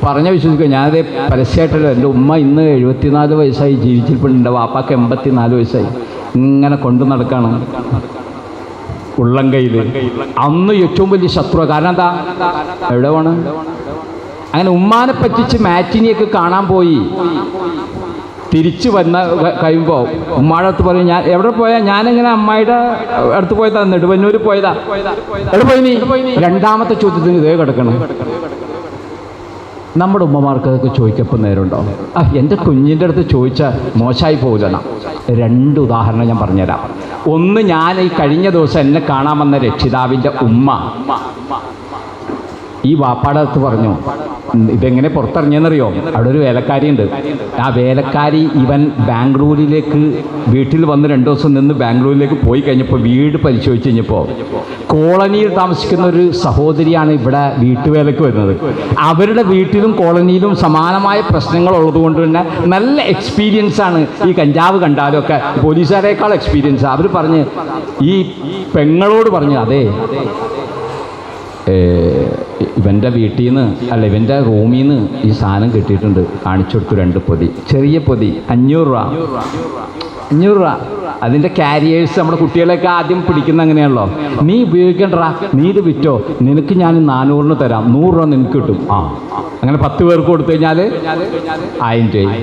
പറഞ്ഞ വിശ്വസിക്കുക, ഞാനത് പരസ്യമായിട്ടല്ല. എൻ്റെ ഉമ്മ ഇന്ന് 74 വയസ്സായി ജീവിച്ചിരിപ്പുണ്ട്. എൻ്റെ വാപ്പാക്ക് 84 വയസ്സായി. ഇങ്ങനെ കൊണ്ടു നടക്കാണ് ഉള്ളം കയ്യിൽ. അന്ന് ഏറ്റവും വലിയ ശത്രു. കാരണം എന്താ, എവിടെ പോണ്? അങ്ങനെ ഉമ്മാനെ പറ്റിച്ച് മാറ്റിനിയൊക്കെ കാണാൻ പോയി. തിരിച്ച് വന്ന കഴിയുമ്പോൾ ഉമ്മാടെ അടുത്ത് പറയും, ഞാൻ എവിടെ പോയാ? ഞാനിങ്ങനെ അമ്മായിയുടെ അടുത്ത് പോയതാ, നെടുവന്നൂർ പോയതാ. എവിടെ പോയി നീ? രണ്ടാമത്തെ ചോദ്യത്തിന് ഇതേ കിടക്കണം. നമ്മുടെ ഉമ്മമാർക്ക് അതൊക്കെ ചോദിക്കപ്പോൾ നേരമുണ്ടോ? എൻ്റെ കുഞ്ഞിൻ്റെ അടുത്ത് ചോദിച്ചാൽ മോശമായി പോകണം. 2 ഉദാഹരണം ഞാൻ പറഞ്ഞുതരാം. ഒന്ന്, ഞാൻ ഈ കഴിഞ്ഞ ദിവസം എന്നെ കാണാൻ വന്ന രക്ഷിതാവിൻ്റെ ഉമ്മ ഈ വാപ്പാടെ അടുത്ത് പറഞ്ഞു, ഇതെങ്ങനെ പുറത്തിറങ്ങിയെന്നറിയോ? അവിടെ ഒരു വേലക്കാരിയുണ്ട്. ആ വേലക്കാരി ഇവൻ ബാംഗ്ലൂരിലേക്ക് വീട്ടിൽ വന്ന് 2 ദിവസം നിന്ന് ബാംഗ്ലൂരിലേക്ക് പോയി കഴിഞ്ഞപ്പോൾ വീട് പരിശോധിച്ച് കഴിഞ്ഞപ്പോൾ കോളനിയിൽ താമസിക്കുന്ന ഒരു സഹോദരിയാണ് ഇവിടെ വീട്ടുവേലയ്ക്ക് വരുന്നത്. അവരുടെ വീട്ടിലും കോളനിയിലും സമാനമായ പ്രശ്നങ്ങൾ ഉള്ളതുകൊണ്ട് തന്നെ നല്ല എക്സ്പീരിയൻസ് ആണ്. ഈ കഞ്ചാവ് കണ്ടാലും ഒക്കെ പോലീസുകാരേക്കാൾ എക്സ്പീരിയൻസ്. അവർ പറഞ്ഞ്, ഈ പെങ്ങളോട് പറഞ്ഞു, അതെ ഇവൻ്റെ വീട്ടിൽ നിന്ന് അല്ല ഇവൻ്റെ റൂമിൽ നിന്ന് ഈ സാധനം കിട്ടിയിട്ടുണ്ട്. കാണിച്ചു കൊടുത്തു. 2 പൊതി, ചെറിയ പൊതി, 500 രൂപ. അതിൻ്റെ ക്യാരിയേഴ്സ് നമ്മുടെ കുട്ടികളെയൊക്കെ ആദ്യം പിടിക്കുന്ന അങ്ങനെയാണല്ലോ. നീ ഉപയോഗിക്കണ്ടാ, നീ ഇത് വിറ്റോ, നിനക്ക് ഞാൻ 400 തരാം, 100 രൂപ നിനക്ക് കിട്ടും. അങ്ങനെ 10 പേർക്ക് കൊടുത്തു കഴിഞ്ഞാൽ 1000 രൂപ.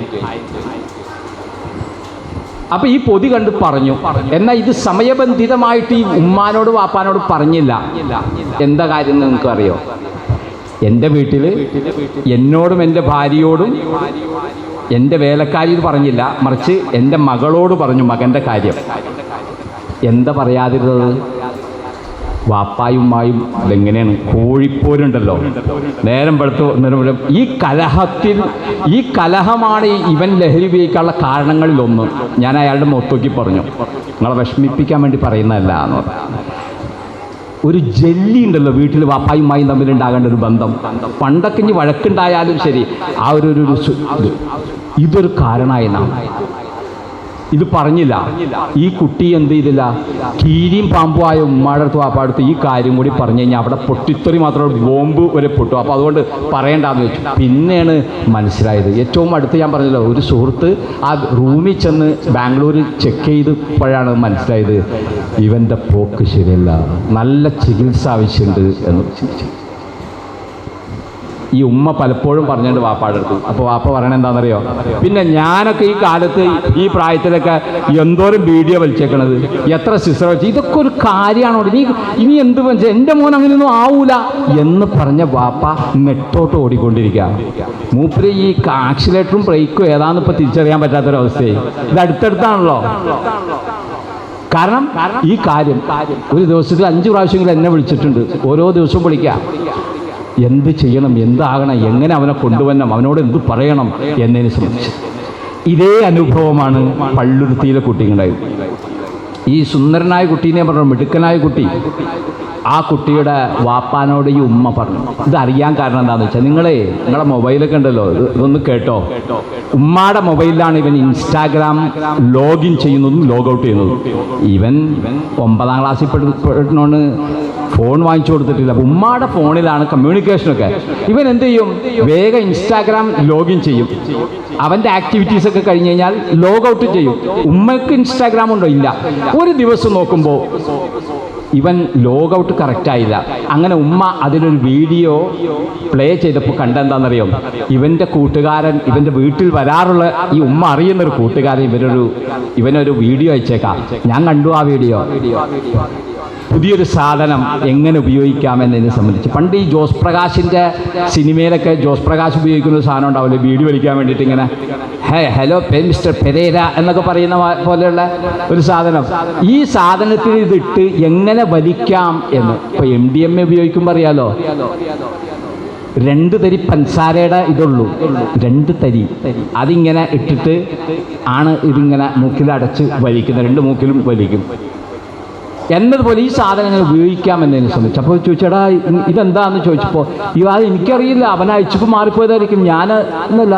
അപ്പോൾ ഈ പൊതി കണ്ട് പറഞ്ഞു. എന്നാൽ ഇത് സമയബന്ധിതമായിട്ട് ഈ ഉമ്മാനോട് വാപ്പാനോട് പറഞ്ഞില്ല. എന്താ കാര്യം എന്ന് നിങ്ങൾക്ക് അറിയോ? എൻ്റെ വീട്ടിൽ എന്നോടും എൻ്റെ ഭാര്യയോടും എൻ്റെ വേലക്കാരിയോട് പറഞ്ഞില്ല, മറിച്ച് എൻ്റെ മകളോട് പറഞ്ഞു മകൻ്റെ കാര്യം. എന്താ പറയാതിരുന്നത്? വാപ്പായും ഉമ്മായും ഇതെങ്ങനെയാണ്? കോഴിപ്പോരുണ്ടല്ലോ, നേരം വെളുത്ത് ഈ കലഹമാണ് ഇവൻ ലഹരി ഉപയോഗിക്കാനുള്ള കാരണങ്ങളിലൊന്ന്. ഞാൻ അയാളുടെ മുഖത്തോക്കി പറഞ്ഞു, നിങ്ങളെ വിഷമിപ്പിക്കാൻ വേണ്ടി പറയുന്നതല്ല എന്ന് പറഞ്ഞു. ഒരു ജെല്ലി ഉണ്ടല്ലോ വീട്ടിൽ വാപ്പായും ഉമ്മായും തമ്മിലുണ്ടാകേണ്ട ഒരു ബന്ധം. പണ്ടൊക്കെ ഇനി വഴക്കുണ്ടായാലും ശരി, ആ ഇതൊരു കാരണമായി നാം ഇത് പറഞ്ഞില്ല. ഈ കുട്ടി എന്ത് ചെയ്തില്ല, കീരിയും പാമ്പുമായ ഉമ്മാടെ അടുത്ത് വാപ്പാടുത്ത് ഈ കാര്യം കൂടി പറഞ്ഞു കഴിഞ്ഞാൽ അവിടെ പൊട്ടിത്തെറി മാത്രമേ ബോംബ് വരെ പൊട്ടും. അപ്പോൾ അതുകൊണ്ട് പറയണ്ടെന്ന് വെച്ചു. പിന്നെയാണ് മനസ്സിലായത്. ഏറ്റവും അടുത്ത് ഞാൻ പറഞ്ഞല്ലോ, ഒരു സുഹൃത്ത് ആ റൂമിൽ ചെന്ന് ബാംഗ്ലൂർ ചെക്ക് ചെയ്തപ്പോഴാണ് മനസ്സിലായത് ഇവൻ്റെ പോക്ക് ശരിയല്ല, നല്ല ചികിത്സ ആവശ്യമുണ്ട് എന്ന് ചിന്തിച്ചു. ഈ ഉമ്മ പലപ്പോഴും പറഞ്ഞിട്ടുണ്ട് വാപ്പാടെ അടുത്ത്. അപ്പോൾ വാപ്പ പറയണത് എന്താണെന്നറിയോ? പിന്നെ ഞാനൊക്കെ ഈ കാലത്ത് ഈ പ്രായത്തിലൊക്കെ എന്തോരം വീഡിയോ വലിച്ചേക്കണത്, എത്ര സിസ്റ്റർ വെച്ച്, ഇതൊക്കെ ഒരു കാര്യമാണോ? ഇനി എന്ത് വെച്ചാൽ എൻ്റെ മോൻ അങ്ങനെയൊന്നും ആവൂല എന്ന് പറഞ്ഞ വാപ്പ നെട്ടോട്ട് ഓടിക്കൊണ്ടിരിക്കുക. മൂപ്പര് ഈ ആക്സിലേറ്ററും ബ്രേക്കും ഏതാണെന്ന് ഇപ്പോൾ തിരിച്ചറിയാൻ പറ്റാത്തൊരവസ്ഥയായി. ഇത് അടുത്തടുത്താണല്ലോ. കാരണം ഈ കാര്യം ഒരു ദിവസത്തിൽ 5 പ്രാവശ്യമെങ്കിലും എന്നെ വിളിച്ചിട്ടുണ്ട്. ഓരോ ദിവസവും വിളിക്കുക, എന്ത് ചെയ്യണം, എന്താകണം, എങ്ങനെ അവനെ കൊണ്ടുവരണം, അവനോട് എന്ത് പറയണം എന്നതിനെ സംബന്ധിച്ച്. ഇതേ അനുഭവമാണ് പള്ളുരുത്തിയിലെ കുട്ടികളുണ്ടായത്. ഈ സുന്ദരനായ കുട്ടീനെ പറഞ്ഞു, മിടുക്കനായ കുട്ടി. ആ കുട്ടിയുടെ വാപ്പാനോട് ഈ ഉമ്മ പറഞ്ഞു. ഇതറിയാൻ കാരണം എന്താണെന്ന് വെച്ചാൽ, നിങ്ങളെ മൊബൈലൊക്കെ ഉണ്ടല്ലോ, ഇതൊന്ന് കേട്ടോ. ഉമ്മാടെ മൊബൈലിലാണ് ഇവൻ ഇൻസ്റ്റാഗ്രാം ലോഗിൻ ചെയ്യുന്നതും ലോഗൗട്ട് ചെയ്യുന്നതും. ഇവൻ 9ാം ക്ലാസ്സിൽ പെടുന്നോണ്ട് ഫോൺ വാങ്ങിച്ചു കൊടുത്തിട്ടില്ല. അപ്പോൾ ഉമ്മാടെ ഫോണിലാണ് കമ്മ്യൂണിക്കേഷനൊക്കെ. ഇവൻ എന്ത് ചെയ്യും, വേഗം ഇൻസ്റ്റാഗ്രാം ലോഗിൻ ചെയ്യും. അവൻ്റെ ആക്ടിവിറ്റീസൊക്കെ കഴിഞ്ഞ് കഴിഞ്ഞാൽ ലോഗൗട്ട് ചെയ്യും. ഉമ്മയ്ക്ക് ഇൻസ്റ്റാഗ്രാം ഉണ്ടോ? ഇല്ല. ഒരു ദിവസം നോക്കുമ്പോൾ ഇവൻ ലോഗൗട്ട് കറക്റ്റായില്ല. അങ്ങനെ ഉമ്മ അതിനൊരു വീഡിയോ പ്ലേ ചെയ്തപ്പോൾ കണ്ടെന്താണെന്നറിയാം, ഇവൻ്റെ കൂട്ടുകാരൻ, ഇവൻ്റെ വീട്ടിൽ വരാറുള്ള ഈ ഉമ്മ അറിയുന്നൊരു കൂട്ടുകാരൻ ഇവനൊരു വീഡിയോ അയച്ചേക്കാം. ഞാൻ കണ്ടു ആ വീഡിയോ. പുതിയൊരു സാധനം എങ്ങനെ ഉപയോഗിക്കാമെന്നതിനെ സംബന്ധിച്ച് പണ്ട് ഈ ജോസ് പ്രകാശിൻ്റെ സിനിമയിലൊക്കെ ജോസ് പ്രകാശ് ഉപയോഗിക്കുന്ന ഒരു സാധനം ഉണ്ടാവില്ലേ, ബീഡി വലിക്കാൻ വേണ്ടിയിട്ട് ഇങ്ങനെ ഹലോ മിസ്റ്റർ പെരേര എന്നൊക്കെ പറയുന്ന പോലെയുള്ള ഒരു സാധനം. ഈ സാധനത്തിൽ ഇതിട്ട് എങ്ങനെ വലിക്കാം എന്ന് ഇപ്പോൾ MDMA ഉപയോഗിക്കുമ്പോൾ അറിയാലോ, 2 തരി പഞ്ചസാരയുടെ ഇതുള്ളൂ, 2 തരി അതിങ്ങനെ ഇട്ടിട്ട് ആണ് ഇതിങ്ങനെ മൂക്കിലടച്ച് വലിക്കുന്നത്, 2 മൂക്കിലും വലിക്കും എന്നതുപോലെ ഈ സാധനങ്ങൾ ഉപയോഗിക്കാമെന്നതിനെ സംബന്ധിച്ച്. അപ്പോൾ ചോദിച്ചേടാ ഇതെന്താണെന്ന് ചോദിച്ചപ്പോൾ അത് എനിക്കറിയില്ല, അവൻ അയച്ചപ്പോൾ മാറിപ്പോയതായിരിക്കും, ഞാൻ എന്നല്ല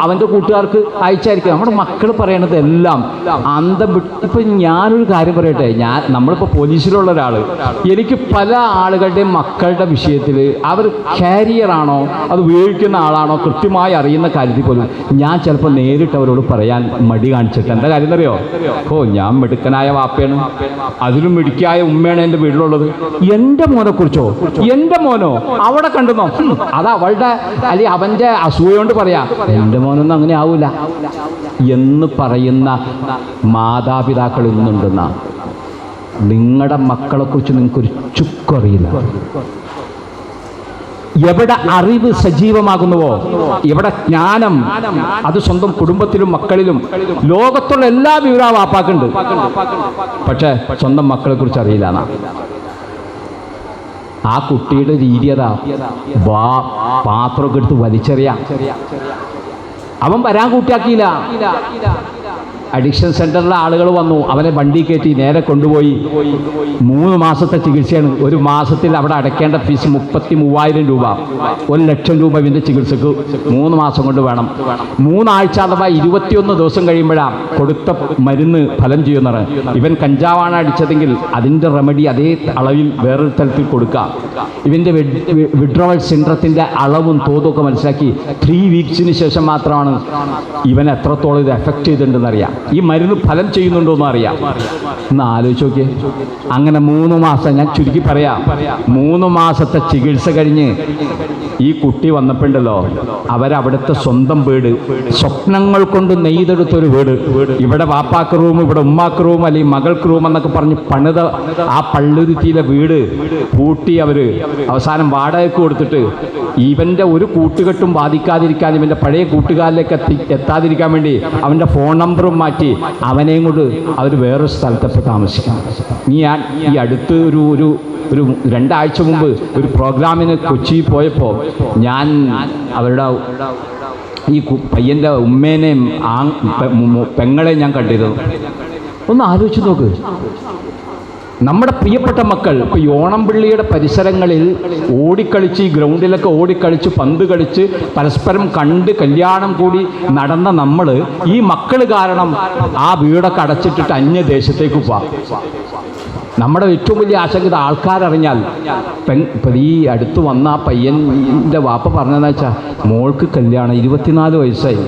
അവൻ്റെ കൂട്ടുകാർക്ക് അയച്ചായിരിക്കും. നമ്മുടെ മക്കൾ പറയണത് എല്ലാം അന്തം വിട്ട്. ഇപ്പം ഞാനൊരു കാര്യം പറയട്ടെ, നമ്മളിപ്പോൾ പോലീസിലുള്ള ഒരാൾ, എനിക്ക് പല ആളുകളുടെയും മക്കളുടെ വിഷയത്തിൽ അവർ കാരിയറാണോ അത് ഉപയോഗിക്കുന്ന ആളാണോ കൃത്യമായി അറിയുന്ന കാര്യത്തിൽ പോലും ഞാൻ ചിലപ്പോൾ നേരിട്ട് അവരോട് പറയാൻ മടി കാണിച്ചിട്ട് എന്താ കാര്യം എന്നറിയോ, ഞാൻ മിടുക്കനായ വാപ്പയാണ്, അതിലും മിടുക്കിയായ ഉമ്മയാണ് എൻ്റെ വീട്ടിലുള്ളത്, എൻ്റെ മോനെക്കുറിച്ചോ എൻ്റെ മോനോ അവിടെ കണ്ടെന്നോ അത് അവളുടെ അല്ലെങ്കിൽ അവൻ്റെ അസൂയ കൊണ്ട് പറയാം, എൻ്റെ മോനൊന്നും അങ്ങനെ ആവൂല എന്ന് പറയുന്ന മാതാപിതാക്കൾ ഇന്നുണ്ടെന്ന. നിങ്ങളുടെ മക്കളെക്കുറിച്ച് നിങ്ങൾക്കൊരു ചുക്കറിയില്ല. എവിടെ അറിവ് സജീവമാകുന്നുവോ, എവിടെ ജ്ഞാനം, അത് സ്വന്തം കുടുംബത്തിലും മക്കളിലും ലോകത്തുള്ള എല്ലാ വിവരവും വാപ്പാക്കുണ്ട്, പക്ഷെ സ്വന്തം മക്കളെ കുറിച്ച് അറിയില്ല. ആ കുട്ടിയുടെ രീതി അതാ, പാത്രമൊക്കെ എടുത്ത് വലിച്ചെറിയാം. അവൻ വരാൻ കൂട്ടാക്കിയില്ല. അഡിക്ഷൻ സെൻ്ററിലെ ആളുകൾ വന്നു, അവനെ വണ്ടി കയറ്റി നേരെ കൊണ്ടുപോയി 3 മാസത്തെ ചികിത്സയാണ്. ഒരു മാസത്തിൽ അവിടെ അടയ്ക്കേണ്ട ഫീസ് 33,000 രൂപ, 1,00,000 രൂപ ഇവൻ്റെ ചികിത്സക്ക് 3 മാസം കൊണ്ട് വേണം. 3 ആഴ്ച അഥവാ 21 ദിവസം കഴിയുമ്പോഴാണ് കൊടുത്ത മരുന്ന് ഫലം ചെയ്യുന്നത്. ഇവൻ കഞ്ചാവാണ് അടിച്ചതെങ്കിൽ അതിൻ്റെ റെമഡി അതേ അളവിൽ വേറൊരു തരത്തിൽ കൊടുക്കുക. ഇവൻ്റെ വിഡ്രോവൽ സിൻഡ്രത്തിൻ്റെ അളവും തോതും ഒക്കെ മനസ്സിലാക്കി 3 വീക്സിന് ശേഷം മാത്രമാണ് ഇവൻ എത്രത്തോളം ഇത് എഫക്റ്റ് ചെയ്തിട്ടുണ്ടെന്നറിയാം, ഈ മരുന്ന് ഫലം ചെയ്യുന്നുണ്ടോയെന്ന് അറിയാം. ഒന്ന് ആലോചിച്ച് നോക്കിയേ. അങ്ങനെ 3 മാസം, ഞാൻ ചുരുക്കി പറയാം, 3 മാസത്തെ ചികിത്സ കഴിഞ്ഞ് ഈ കുട്ടി വന്നപ്പോണ്ടല്ലോ, അവരവിടുത്തെ സ്വന്തം വീട്, സ്വപ്നങ്ങൾ കൊണ്ട് നെയ്തെടുത്തൊരു വീട്, ഇവിടെ വാപ്പാക്ക് റൂം, ഇവിടെ ഉമ്മാക്ക് റൂം, അല്ലെങ്കിൽ മകൾക്ക് റൂം എന്നൊക്കെ പറഞ്ഞ് പണിത ആ പള്ളുരുത്തിയിലെ വീട് പൂട്ടി അവർ അവസാനം വാടകയ്ക്ക് കൊടുത്തിട്ട് ഇവൻ്റെ ഒരു കൂട്ടുകെട്ടും ബാധിക്കാതിരിക്കാൻ, ഇവൻ്റെ പഴയ കൂട്ടുകാരിലേക്ക് എത്താതിരിക്കാൻ വേണ്ടി അവൻ്റെ ഫോൺ നമ്പറും മാറ്റി അവനെയും കൊണ്ട് അവർ വേറൊരു സ്ഥലത്തൊക്കെ താമസിക്കാം. ഈ അടുത്ത് ഒരു 2 ആഴ്ച മുമ്പ് ഒരു പ്രോഗ്രാമിന് കൊച്ചി പോയപ്പോൾ ഞാൻ അവരുടെ ഈ പയ്യൻ്റെ ഉമ്മേനെയും പെങ്ങളെയും ഞാൻ കണ്ടിരുന്നു. ഒന്ന് ആലോചിച്ച് നോക്ക്. നമ്മുടെ പ്രിയപ്പെട്ട മക്കൾ ഇപ്പോൾ ഓണംപള്ളിയുടെ പരിസരങ്ങളിൽ ഓടിക്കളിച്ച്, ഈ ഗ്രൗണ്ടിലൊക്കെ ഓടിക്കളിച്ച് പന്ത് കളിച്ച് പരസ്പരം കണ്ട് കല്യാണം കൂടി നടന്ന നമ്മൾ ഈ മക്കൾ കാരണം ആ വീടൊക്കെ അടച്ചിട്ടിട്ട് അന്യദേശത്തേക്ക് പോവാം. നമ്മുടെ ഏറ്റവും വലിയ ആശങ്ക ആൾക്കാരറിഞ്ഞാൽ. ഈ അടുത്ത് വന്ന ആ പയ്യൻ്റെ വാപ്പ പറഞ്ഞതെന്ന് വെച്ചാൽ, മോൾക്ക് കല്യാണം 24 വയസ്സായി.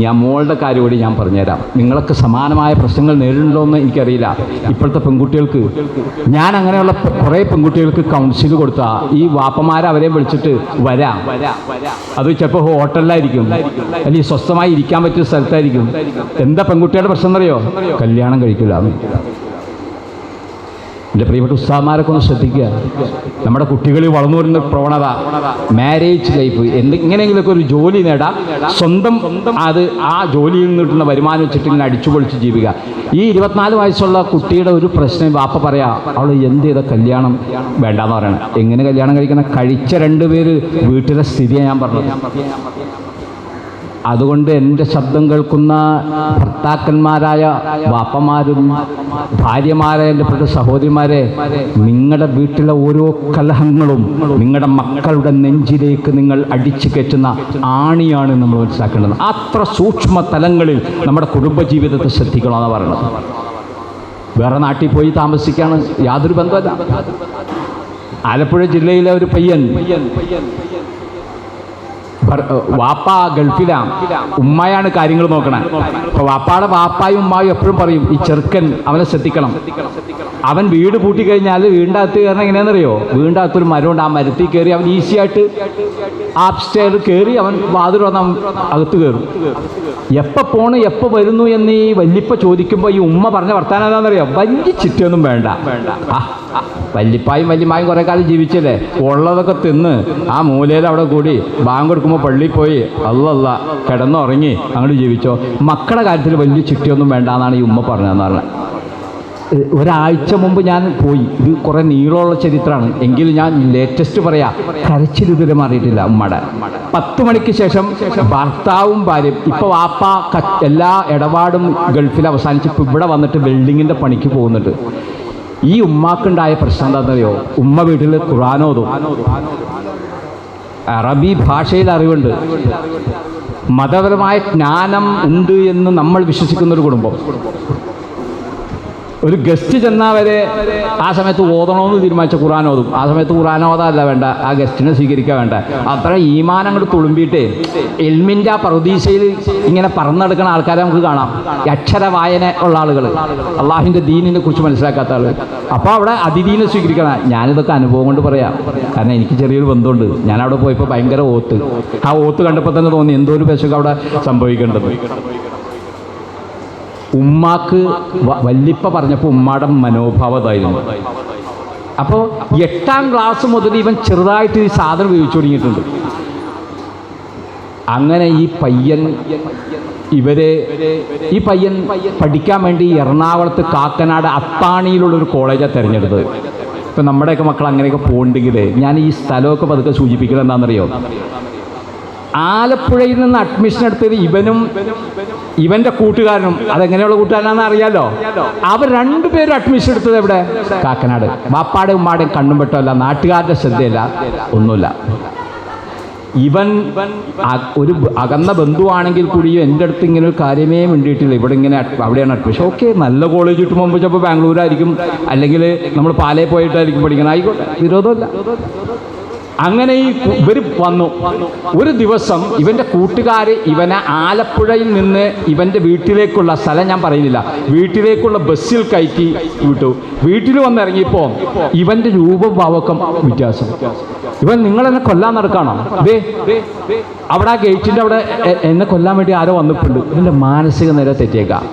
ഞാൻ മോളുടെ കാര്യം കൂടി ഞാൻ പറഞ്ഞുതരാം. നിങ്ങളൊക്കെ സമാനമായ പ്രശ്നങ്ങൾ നേരിടുന്നുണ്ടോ എന്ന് എനിക്കറിയില്ല. ഇപ്പോഴത്തെ പെൺകുട്ടികൾക്ക്, ഞാൻ അങ്ങനെയുള്ള കുറേ പെൺകുട്ടികൾക്ക് കൗൺസിൽ കൊടുത്താൽ ഈ വാപ്പമാരെ അവരെ വിളിച്ചിട്ട് വരാം, അത് ചിലപ്പോൾ ഹോട്ടലിലായിരിക്കും, അല്ലെങ്കിൽ സ്വസ്ഥമായി ഇരിക്കാൻ പറ്റിയ സ്ഥലത്തായിരിക്കും. എന്താ പെൺകുട്ടിയുടെ പ്രശ്നം എന്നറിയോ? കല്യാണം കഴിക്കില്ല. എൻ്റെ പ്രിയപ്പെട്ട ഉസ്താദന്മാരൊക്കെ ഒന്ന് ശ്രദ്ധിക്കുക. നമ്മുടെ കുട്ടികളിൽ വളർന്നു വരുന്ന പ്രവണത മാരേജ് ലൈഫ്, എങ്ങനെയെങ്കിലുമൊക്കെ ഒരു ജോലി നേടാം, സ്വന്തം അത് ആ ജോലിയിൽ നിന്ന് കിട്ടുന്ന വരുമാനം വെച്ചിട്ട് ഇങ്ങനെ അടിച്ചുപൊളിച്ച് ജീവിക്കുക. ഈ 24 വയസ്സുള്ള കുട്ടിയുടെ ഒരു പ്രശ്നം വാപ്പ പറയാം, അവൾ എന്ത് ചെയ്ത കല്യാണം വേണ്ടാന്ന് പറയണം. എങ്ങനെ കല്യാണം കഴിക്കണം? കഴിച്ച 2 പേര് വീട്ടിലെ സ്ഥിതിയാണ് ഞാൻ പറഞ്ഞത്. അതുകൊണ്ട് എൻ്റെ ശബ്ദം കേൾക്കുന്ന ഭർത്താക്കന്മാരായ വാപ്പമാരും ഭാര്യമാരായ എൻ്റെ പ്രിയ സഹോദരിമാരെ, നിങ്ങളുടെ വീട്ടിലെ ഓരോ കലഹങ്ങളും നിങ്ങളുടെ മക്കളുടെ നെഞ്ചിലേക്ക് നിങ്ങൾ അടിച്ചു കയറ്റുന്ന ആണിയാണ് നമ്മൾ മനസ്സിലാക്കേണ്ടത്. അത്ര സൂക്ഷ്മ തലങ്ങളിൽ നമ്മുടെ കുടുംബജീവിതത്തെ ശ്രദ്ധിക്കണമെന്ന് പറയുന്നത്. വേറെ നാട്ടിൽ പോയി താമസിക്കാണ്, യാതൊരു ബന്ധമല്ല. ആലപ്പുഴ ജില്ലയിലെ ഒരു പയ്യൻ, വാപ്പ ഗൾഫിലാണ്, ഉമ്മയാണ് കാര്യങ്ങൾ നോക്കണേ. അപ്പോൾ വാപ്പായുടെ വാപ്പായും ഉമ്മായും എപ്പോഴും പറയും, ഈ ചെറുക്കൻ അവനെ ശ്രദ്ധിക്കണം. അവൻ വീട് പൂട്ടിക്കഴിഞ്ഞാൽ വീടിൻ്റെ അകത്ത് കയറണം എങ്ങനെയാണെന്നറിയോ? വീടിൻ്റെ അകത്തൊരു മരമുണ്ട്, ആ മരത്തിൽ കയറി അവൻ ഈസിയായിട്ട് അപ്സ്റ്റെയർ കയറി അവൻ വാതിൽ വന്ന് അകത്ത് കയറും. എപ്പോൾ പോണ് എപ്പോൾ വരുന്നു എന്ന് ഈ വല്യപ്പ ചോദിക്കുമ്പോൾ ഈ ഉമ്മ പറഞ്ഞ വർത്താനം എന്താണെന്നറിയോ? വലിയ ചിറ്റൊന്നും വേണ്ട, വല്യപ്പായും വല്യമായും കുറേ കാലം ജീവിച്ചല്ലേ, ഉള്ളതൊക്കെ തിന്ന് ആ മൂലയിൽ അവിടെ കൂടി ബാങ്ക് കൊടുക്കുമ്പോൾ പള്ളിയിൽ പോയി അല്ല കിടന്നുറങ്ങി അങ്ങോട്ട് ജീവിച്ചോ. മക്കളുടെ കാര്യത്തിൽ വലിയ ചിറ്റയൊന്നും വേണ്ട എന്നാണ് ഈ ഉമ്മ പറഞ്ഞതെന്ന് പറഞ്ഞത്. ഒരാഴ്ച മുമ്പ് ഞാൻ പോയി. ഇത് കുറേ നീളമുള്ള ചരിത്രമാണ്, എങ്കിലും ഞാൻ ലേറ്റസ്റ്റ് പറയാം. കരച്ചിൽ ഇതുവരെ മാറിയിട്ടില്ല ഉമ്മയുടെ. 10 മണിക്ക് ശേഷം ഭർത്താവും ഭാര്യയും, ഇപ്പോൾ വാപ്പ എല്ലാ ഇടപാടും ഗൾഫിൽ അവസാനിച്ച് ഇപ്പോൾ ഇവിടെ വന്നിട്ട് വെൽഡിങ്ങിൻ്റെ പണിക്ക് പോകുന്നുണ്ട്. ഈ ഉമ്മാക്കുണ്ടായ പ്രശ്നം എന്താണെന്നറിയോ? ഉമ്മ വീട്ടിൽ ഖുർആനോതും, അറബി ഭാഷയിൽ അറിവുണ്ട്, മതപരമായ ജ്ഞാനം ഉണ്ട് എന്ന് നമ്മൾ വിശ്വസിക്കുന്നൊരു കുടുംബം. ഒരു ഗസ്റ്റ് ചെന്നാൽ വരെ ആ സമയത്ത് ഓതണമെന്ന് തീരുമാനിച്ച ഖുർആൻ ഓതും. ആ സമയത്ത് ഖുർആൻ ഓതാല്ല വേണ്ട, ആ ഗസ്റ്റിനെ സ്വീകരിക്കാൻ വേണ്ട. അത്ര ഈമാൻ അങ്ങോട്ട് തുളുമ്പിയിട്ടേ എൽമിൻ്റെ ആ പ്രതീക്ഷയിൽ ഇങ്ങനെ പറന്നെടുക്കുന്ന ആൾക്കാരെ നമുക്ക് കാണാം. അക്ഷര വായന ഉള്ള ആളുകൾ, അള്ളാഹിൻ്റെ ദീനിനെ കുറിച്ച് മനസ്സിലാക്കാത്ത ആളുകൾ. അപ്പോൾ അവിടെ അതിദീനെ സ്വീകരിക്കണം. ഞാനിതൊക്കെ അനുഭവം കൊണ്ട് പറയാം, കാരണം എനിക്ക് ചെറിയൊരു ബന്ധമുണ്ട്. ഞാനവിടെ പോയപ്പോൾ ഭയങ്കര ഓത്ത്, ആ ഓത്ത് കണ്ടപ്പോൾ തന്നെ തോന്നി എന്തോ ഒരു പെശൊക്കെ അവിടെ സംഭവിക്കേണ്ടത്. ഉമ്മാക്ക് വല്യപ്പ പറഞ്ഞപ്പോൾ ഉമ്മാടെ മനോഭാവതായിരുന്നു. അപ്പോൾ 8ാം ക്ലാസ് മുതൽ ഇവൻ ചെറുതായിട്ട് ഈ സാധനം ഉപയോഗിച്ചു തുടങ്ങിയിട്ടുണ്ട്. അങ്ങനെ ഈ പയ്യൻ പഠിക്കാൻ വേണ്ടി എറണാകുളത്ത് കാക്കനാട് അത്താണിയിലുള്ളൊരു കോളേജാണ് തിരഞ്ഞെടുത്തത്. ഇപ്പം നമ്മുടെയൊക്കെ മക്കൾ അങ്ങനെയൊക്കെ പോകണ്ടെങ്കിൽ ഞാൻ ഈ സ്ഥലമൊക്കെ പതുക്കെ സൂചിപ്പിക്കുന്നത് എന്താണെന്നറിയോ? ആലപ്പുഴയിൽ നിന്ന് അഡ്മിഷൻ എടുത്തത് ഇവനും ഇവൻ്റെ കൂട്ടുകാരനും. അതെങ്ങനെയുള്ള കൂട്ടുകാരനാണെന്ന് അറിയാലോ. അവർ 2 പേരും അഡ്മിഷൻ എടുത്തത് എവിടെ? കാക്കനാട്. വാപ്പാടെ ഉമ്മാടെയും കണ്ണും വെട്ടമല്ല, നാട്ടുകാരുടെ ശ്രദ്ധയില്ല, ഒന്നുമില്ല. ഇവൻ ഒരു അകന്ന ബന്ധുവാണെങ്കിൽ കൂടിയും എൻ്റെ അടുത്ത് ഇങ്ങനെ ഒരു കാര്യമേ വേണ്ടിയിട്ടില്ല. ഇവിടെ ഇങ്ങനെ അവിടെയാണ് അഡ്മിഷൻ. ഓക്കെ, നല്ല കോളേജ് കിട്ടുമ്പോൾ ചിലപ്പോൾ ബാംഗ്ലൂരായിരിക്കും, അല്ലെങ്കിൽ നമ്മൾ പാലയിൽ പോയിട്ടായിരിക്കും പഠിക്കണം, ആയിക്കോട്ടെ, വിരോധമില്ല. അങ്ങനെ ഇവർ വന്നു. ഒരു ദിവസം ഇവൻ്റെ കൂട്ടുകാർ ഇവനെ ആലപ്പുഴയിൽ നിന്ന് ഇവൻ്റെ വീട്ടിലേക്കുള്ള സ്ഥലം ഞാൻ പറയുന്നില്ല, വീട്ടിലേക്കുള്ള ബസ്സിൽ കയറ്റി വിട്ടു. വീട്ടിൽ വന്നിറങ്ങിയപ്പോൾ ഇവൻ്റെ രൂപഭാവക്കം വ്യത്യാസം. ഇവൻ നിങ്ങളെന്നെ കൊല്ലാൻ നടക്കാണോ? അവിടെ ആ ഗേറ്റിൻ്റെ അവിടെ എന്നെ കൊല്ലാൻ വേണ്ടി ആരോ വന്നിട്ടുണ്ട്. ഇവൻ്റെ മാനസിക നില തെറ്റിയേക്കാം.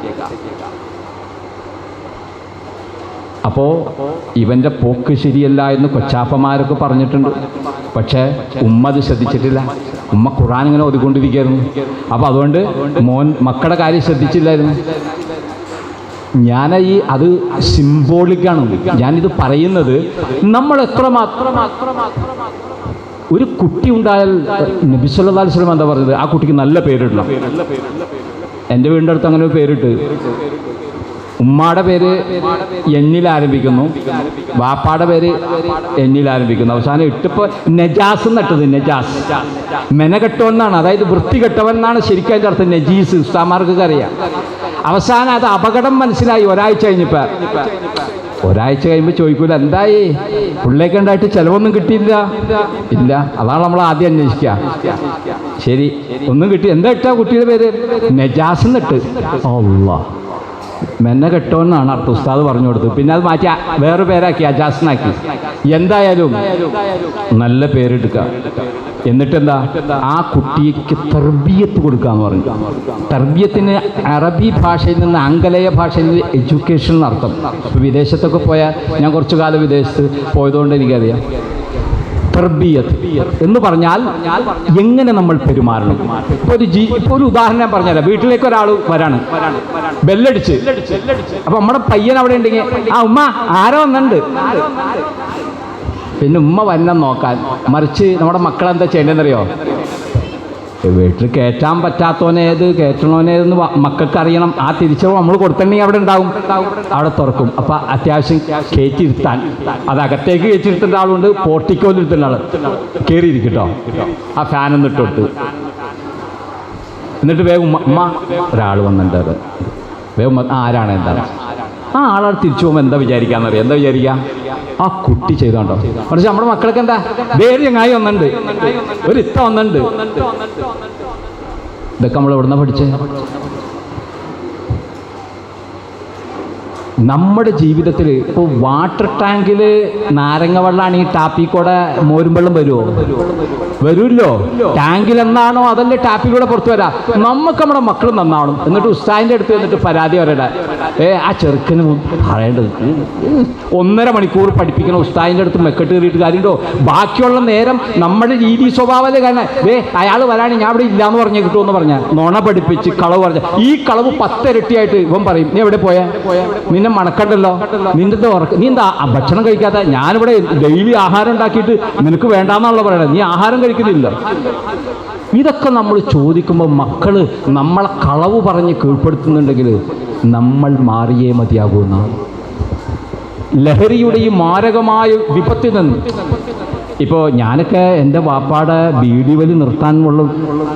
അപ്പോൾ ഇവൻ്റെ പോക്ക് ശരിയല്ല എന്ന് കൊച്ചാപ്പന്മാരൊക്കെ പറഞ്ഞിട്ടുണ്ട്. പക്ഷേ ഉമ്മ അത് ശ്രദ്ധിച്ചിട്ടില്ല. ഉമ്മ ഖുർആൻ ഇങ്ങനെ ഓതിക്കൊണ്ടിരിക്കുകയായിരുന്നു. അപ്പോൾ അതുകൊണ്ട് മക്കളുടെ കാര്യം ശ്രദ്ധിച്ചില്ലായിരുന്നു. അത് സിംബോളിക്കാണ്. ഞാനിത് പറയുന്നത് നമ്മൾ എത്രമാത്രം ഒരു കുട്ടി ഉണ്ടായാൽ നബി സല്ലല്ലാഹു അലൈഹി വസല്ലം എന്താ പറഞ്ഞത്? ആ കുട്ടിക്ക് നല്ല പേരിടണം. എൻ്റെ വീടിൻ്റെ അടുത്ത് അങ്ങനെ ഒരു പേരിട്ട്. ഉമ്മാടെ പേര് എന്നിൽ ആരംഭിക്കുന്നു, വാപ്പാടെ പേര് എന്നിൽ ആരംഭിക്കുന്നു. അവസാനം ഇട്ടിപ്പോൾ നജാസ് എന്നിട്ടത്. നജാസ് മെനകെട്ടവൻ എന്നാണ്, അതായത് വൃത്തികെട്ടവൻ എന്നാണ് ശരിക്കും അതിൻ്റെ അർത്ഥം. നജീസ് ഉസ്താമാർക്കൊക്കെ അറിയാം. അവസാനം അത് അപകടം മനസ്സിലായി ഒരാഴ്ച കഴിഞ്ഞപ്പോൾ. ഒരാഴ്ച കഴിയുമ്പോൾ ചോദിക്കൂല, എന്തായി പിള്ളേക്ക് ഉണ്ടായിട്ട് ചിലവൊന്നും കിട്ടിയില്ല? ഇല്ല. അതാണ് നമ്മൾ ആദ്യം അന്വേഷിക്കുക. ശരി, ഒന്നും കിട്ടി. എന്താ ഇട്ടാ കുട്ടിയുടെ പേര്? നജാസ് എന്നിട്ട്. അല്ലാഹ്, മെന്നെ കെട്ടോന്നാണ് അർത്ഥം. ഉസ്താദ് പറഞ്ഞു കൊടുത്തു. പിന്നെ അത് മാറ്റി വേറെ പേരാക്കി, അജാസിനാക്കി. എന്തായാലും നല്ല പേരെടുക്കുക. എന്നിട്ടെന്താ, ആ കുട്ടിക്ക് തർബിയത്ത് കൊടുക്കാന്ന് പറഞ്ഞു. തർബിയത്തിന് അറബി ഭാഷയിൽ നിന്ന് ആംഗലേയ ഭാഷയിൽ നിന്ന് എഡ്യൂക്കേഷൻ എന്നർത്ഥം. ഇപ്പോൾ വിദേശത്തൊക്കെ പോയാൽ, ഞാൻ കുറച്ചു കാലം വിദേശത്ത് പോയതുകൊണ്ട് എനിക്കറിയാം, തർബിയത്ത് എന്ന് പറഞ്ഞാൽ എങ്ങനെ നമ്മൾ പെരുമാറണം. ഇപ്പോൾ ഒരു ഉദാഹരണം ഞാൻ പറഞ്ഞുതരാം. വീട്ടിലേക്ക് ഒരാൾ വരാണ്, ബെല്ലടിച്ച്. അപ്പോൾ നമ്മുടെ പയ്യൻ അവിടെ ഉണ്ടെങ്കിൽ, ആ ഉമ്മ ആരോ വന്നിട്ടുണ്ട്. പിന്നെ ഉമ്മ വന്നം നോക്കാൻ. മറിച്ച് നമ്മുടെ മക്കളെന്താ ചെയ്യേണ്ടതെന്നറിയോ? വീട്ടിൽ കയറ്റാൻ പറ്റാത്തവനേത് കയറ്റണവനേതെന്ന് മക്കൾക്ക് അറിയണം. ആ തിരിച്ചറിവ് നമ്മൾ കൊടുത്തിട്ടുണ്ടെങ്കിൽ അവിടെ ഉണ്ടാവും, അവിടെ തുറക്കും. അപ്പം അത്യാവശ്യം കയറ്റിയിരുത്താൻ, അത് അകത്തേക്ക് കയറ്റിയിരുത്തേണ്ട ആളുണ്ട്, പോർട്ടിക്കോലിരുത്തേണ്ട ആൾ കയറിയിരിക്കട്ടോ. ആ ഫാനൊന്നും ഇട്ടോട്ട്. എന്നിട്ട് വേഗം ഉമ്മ ഒരാൾ വന്നിട്ടുണ്ട്, വേഗം ആരാണ് എന്താണ്? ആ ആളാണ് തിരിച്ചു പോകുമ്പോൾ എന്താ വിചാരിക്കാന്നറിയാം? എന്താ വിചാരിക്കുക? ആ കുട്ടി ചെയ്തോണ്ടോ. പക്ഷെ നമ്മുടെ മക്കൾക്ക് എന്താ, വേറെ ചങ്ങായി വന്നിട്ടുണ്ട്, ഒരു ഇത്ത വന്നിട്ടുണ്ട്. ഇതൊക്കെ നമ്മൾ എവിടുന്ന പഠിച്ചേ? നമ്മുടെ ജീവിതത്തിൽ ഇപ്പോൾ വാട്ടർ ടാങ്കിൽ നാരങ്ങ വെള്ളമാണ്, ഈ ടാപ്പിക്കൂടെ മോരും വെള്ളം വരുമോ? വരുമല്ലോ. ടാങ്കിൽ എന്നാണോ അതല്ലേ ടാപ്പിലൂടെ പുറത്തു വരാം. നമുക്ക് നമ്മുടെ മക്കൾ നന്നാവണം. എന്നിട്ട് ഉസ്താദിൻ്റെ അടുത്ത് എന്നിട്ട് പരാതി പറയട്ടെ, ആ ചെറുക്കന് പറയേണ്ടത് 1.5 മണിക്കൂർ പഠിപ്പിക്കണം ഉസ്താദിൻ്റെ അടുത്ത് മെക്കെട്ട് കയറിയിട്ട് കാര്യമുണ്ടോ? ബാക്കിയുള്ള നേരം നമ്മുടെ രീതി സ്വഭാവമല്ലേ. കാരണം അയാൾ വരാണെങ്കിൽ ഞാൻ ഇവിടെ ഇല്ലയെന്ന് പറഞ്ഞ് കിട്ടുമെന്ന് പറഞ്ഞാൽ നുണ പഠിപ്പിച്ച് കളവ് പറഞ്ഞ ഈ കളവ് 10 ഇരട്ടിയായിട്ട് ഇവൻ പറയും, നീ എവിടെ പോയാ? നിന്നെ മണക്കണ്ടല്ലോ, നിന്റെ ഉറക്കം, നീ എന്താ ഭക്ഷണം കഴിക്കാത്ത? ഞാനിവിടെ ഡെയിലി ആഹാരം ഉണ്ടാക്കിയിട്ട് നിനക്ക് വേണ്ടാന്നുള്ള പറയണേ, നീ ആഹാരം കഴിക്കുന്നില്ല. ഇതൊക്കെ നമ്മൾ ചോദിക്കുമ്പോൾ മക്കള് നമ്മളെ കളവ് പറഞ്ഞ് കീഴ്പ്പെടുത്തുന്നുണ്ടെങ്കിൽ നമ്മൾ മാറിയേ മതിയാകുന്ന ലഹരിയുടെ ഈ മാരകമായ വിപത്തിൽ നിന്ന്. ഇപ്പോൾ ഞാനൊക്കെ എൻ്റെ വാപ്പാടെ ബീഡി വലി നിർത്താനുള്ള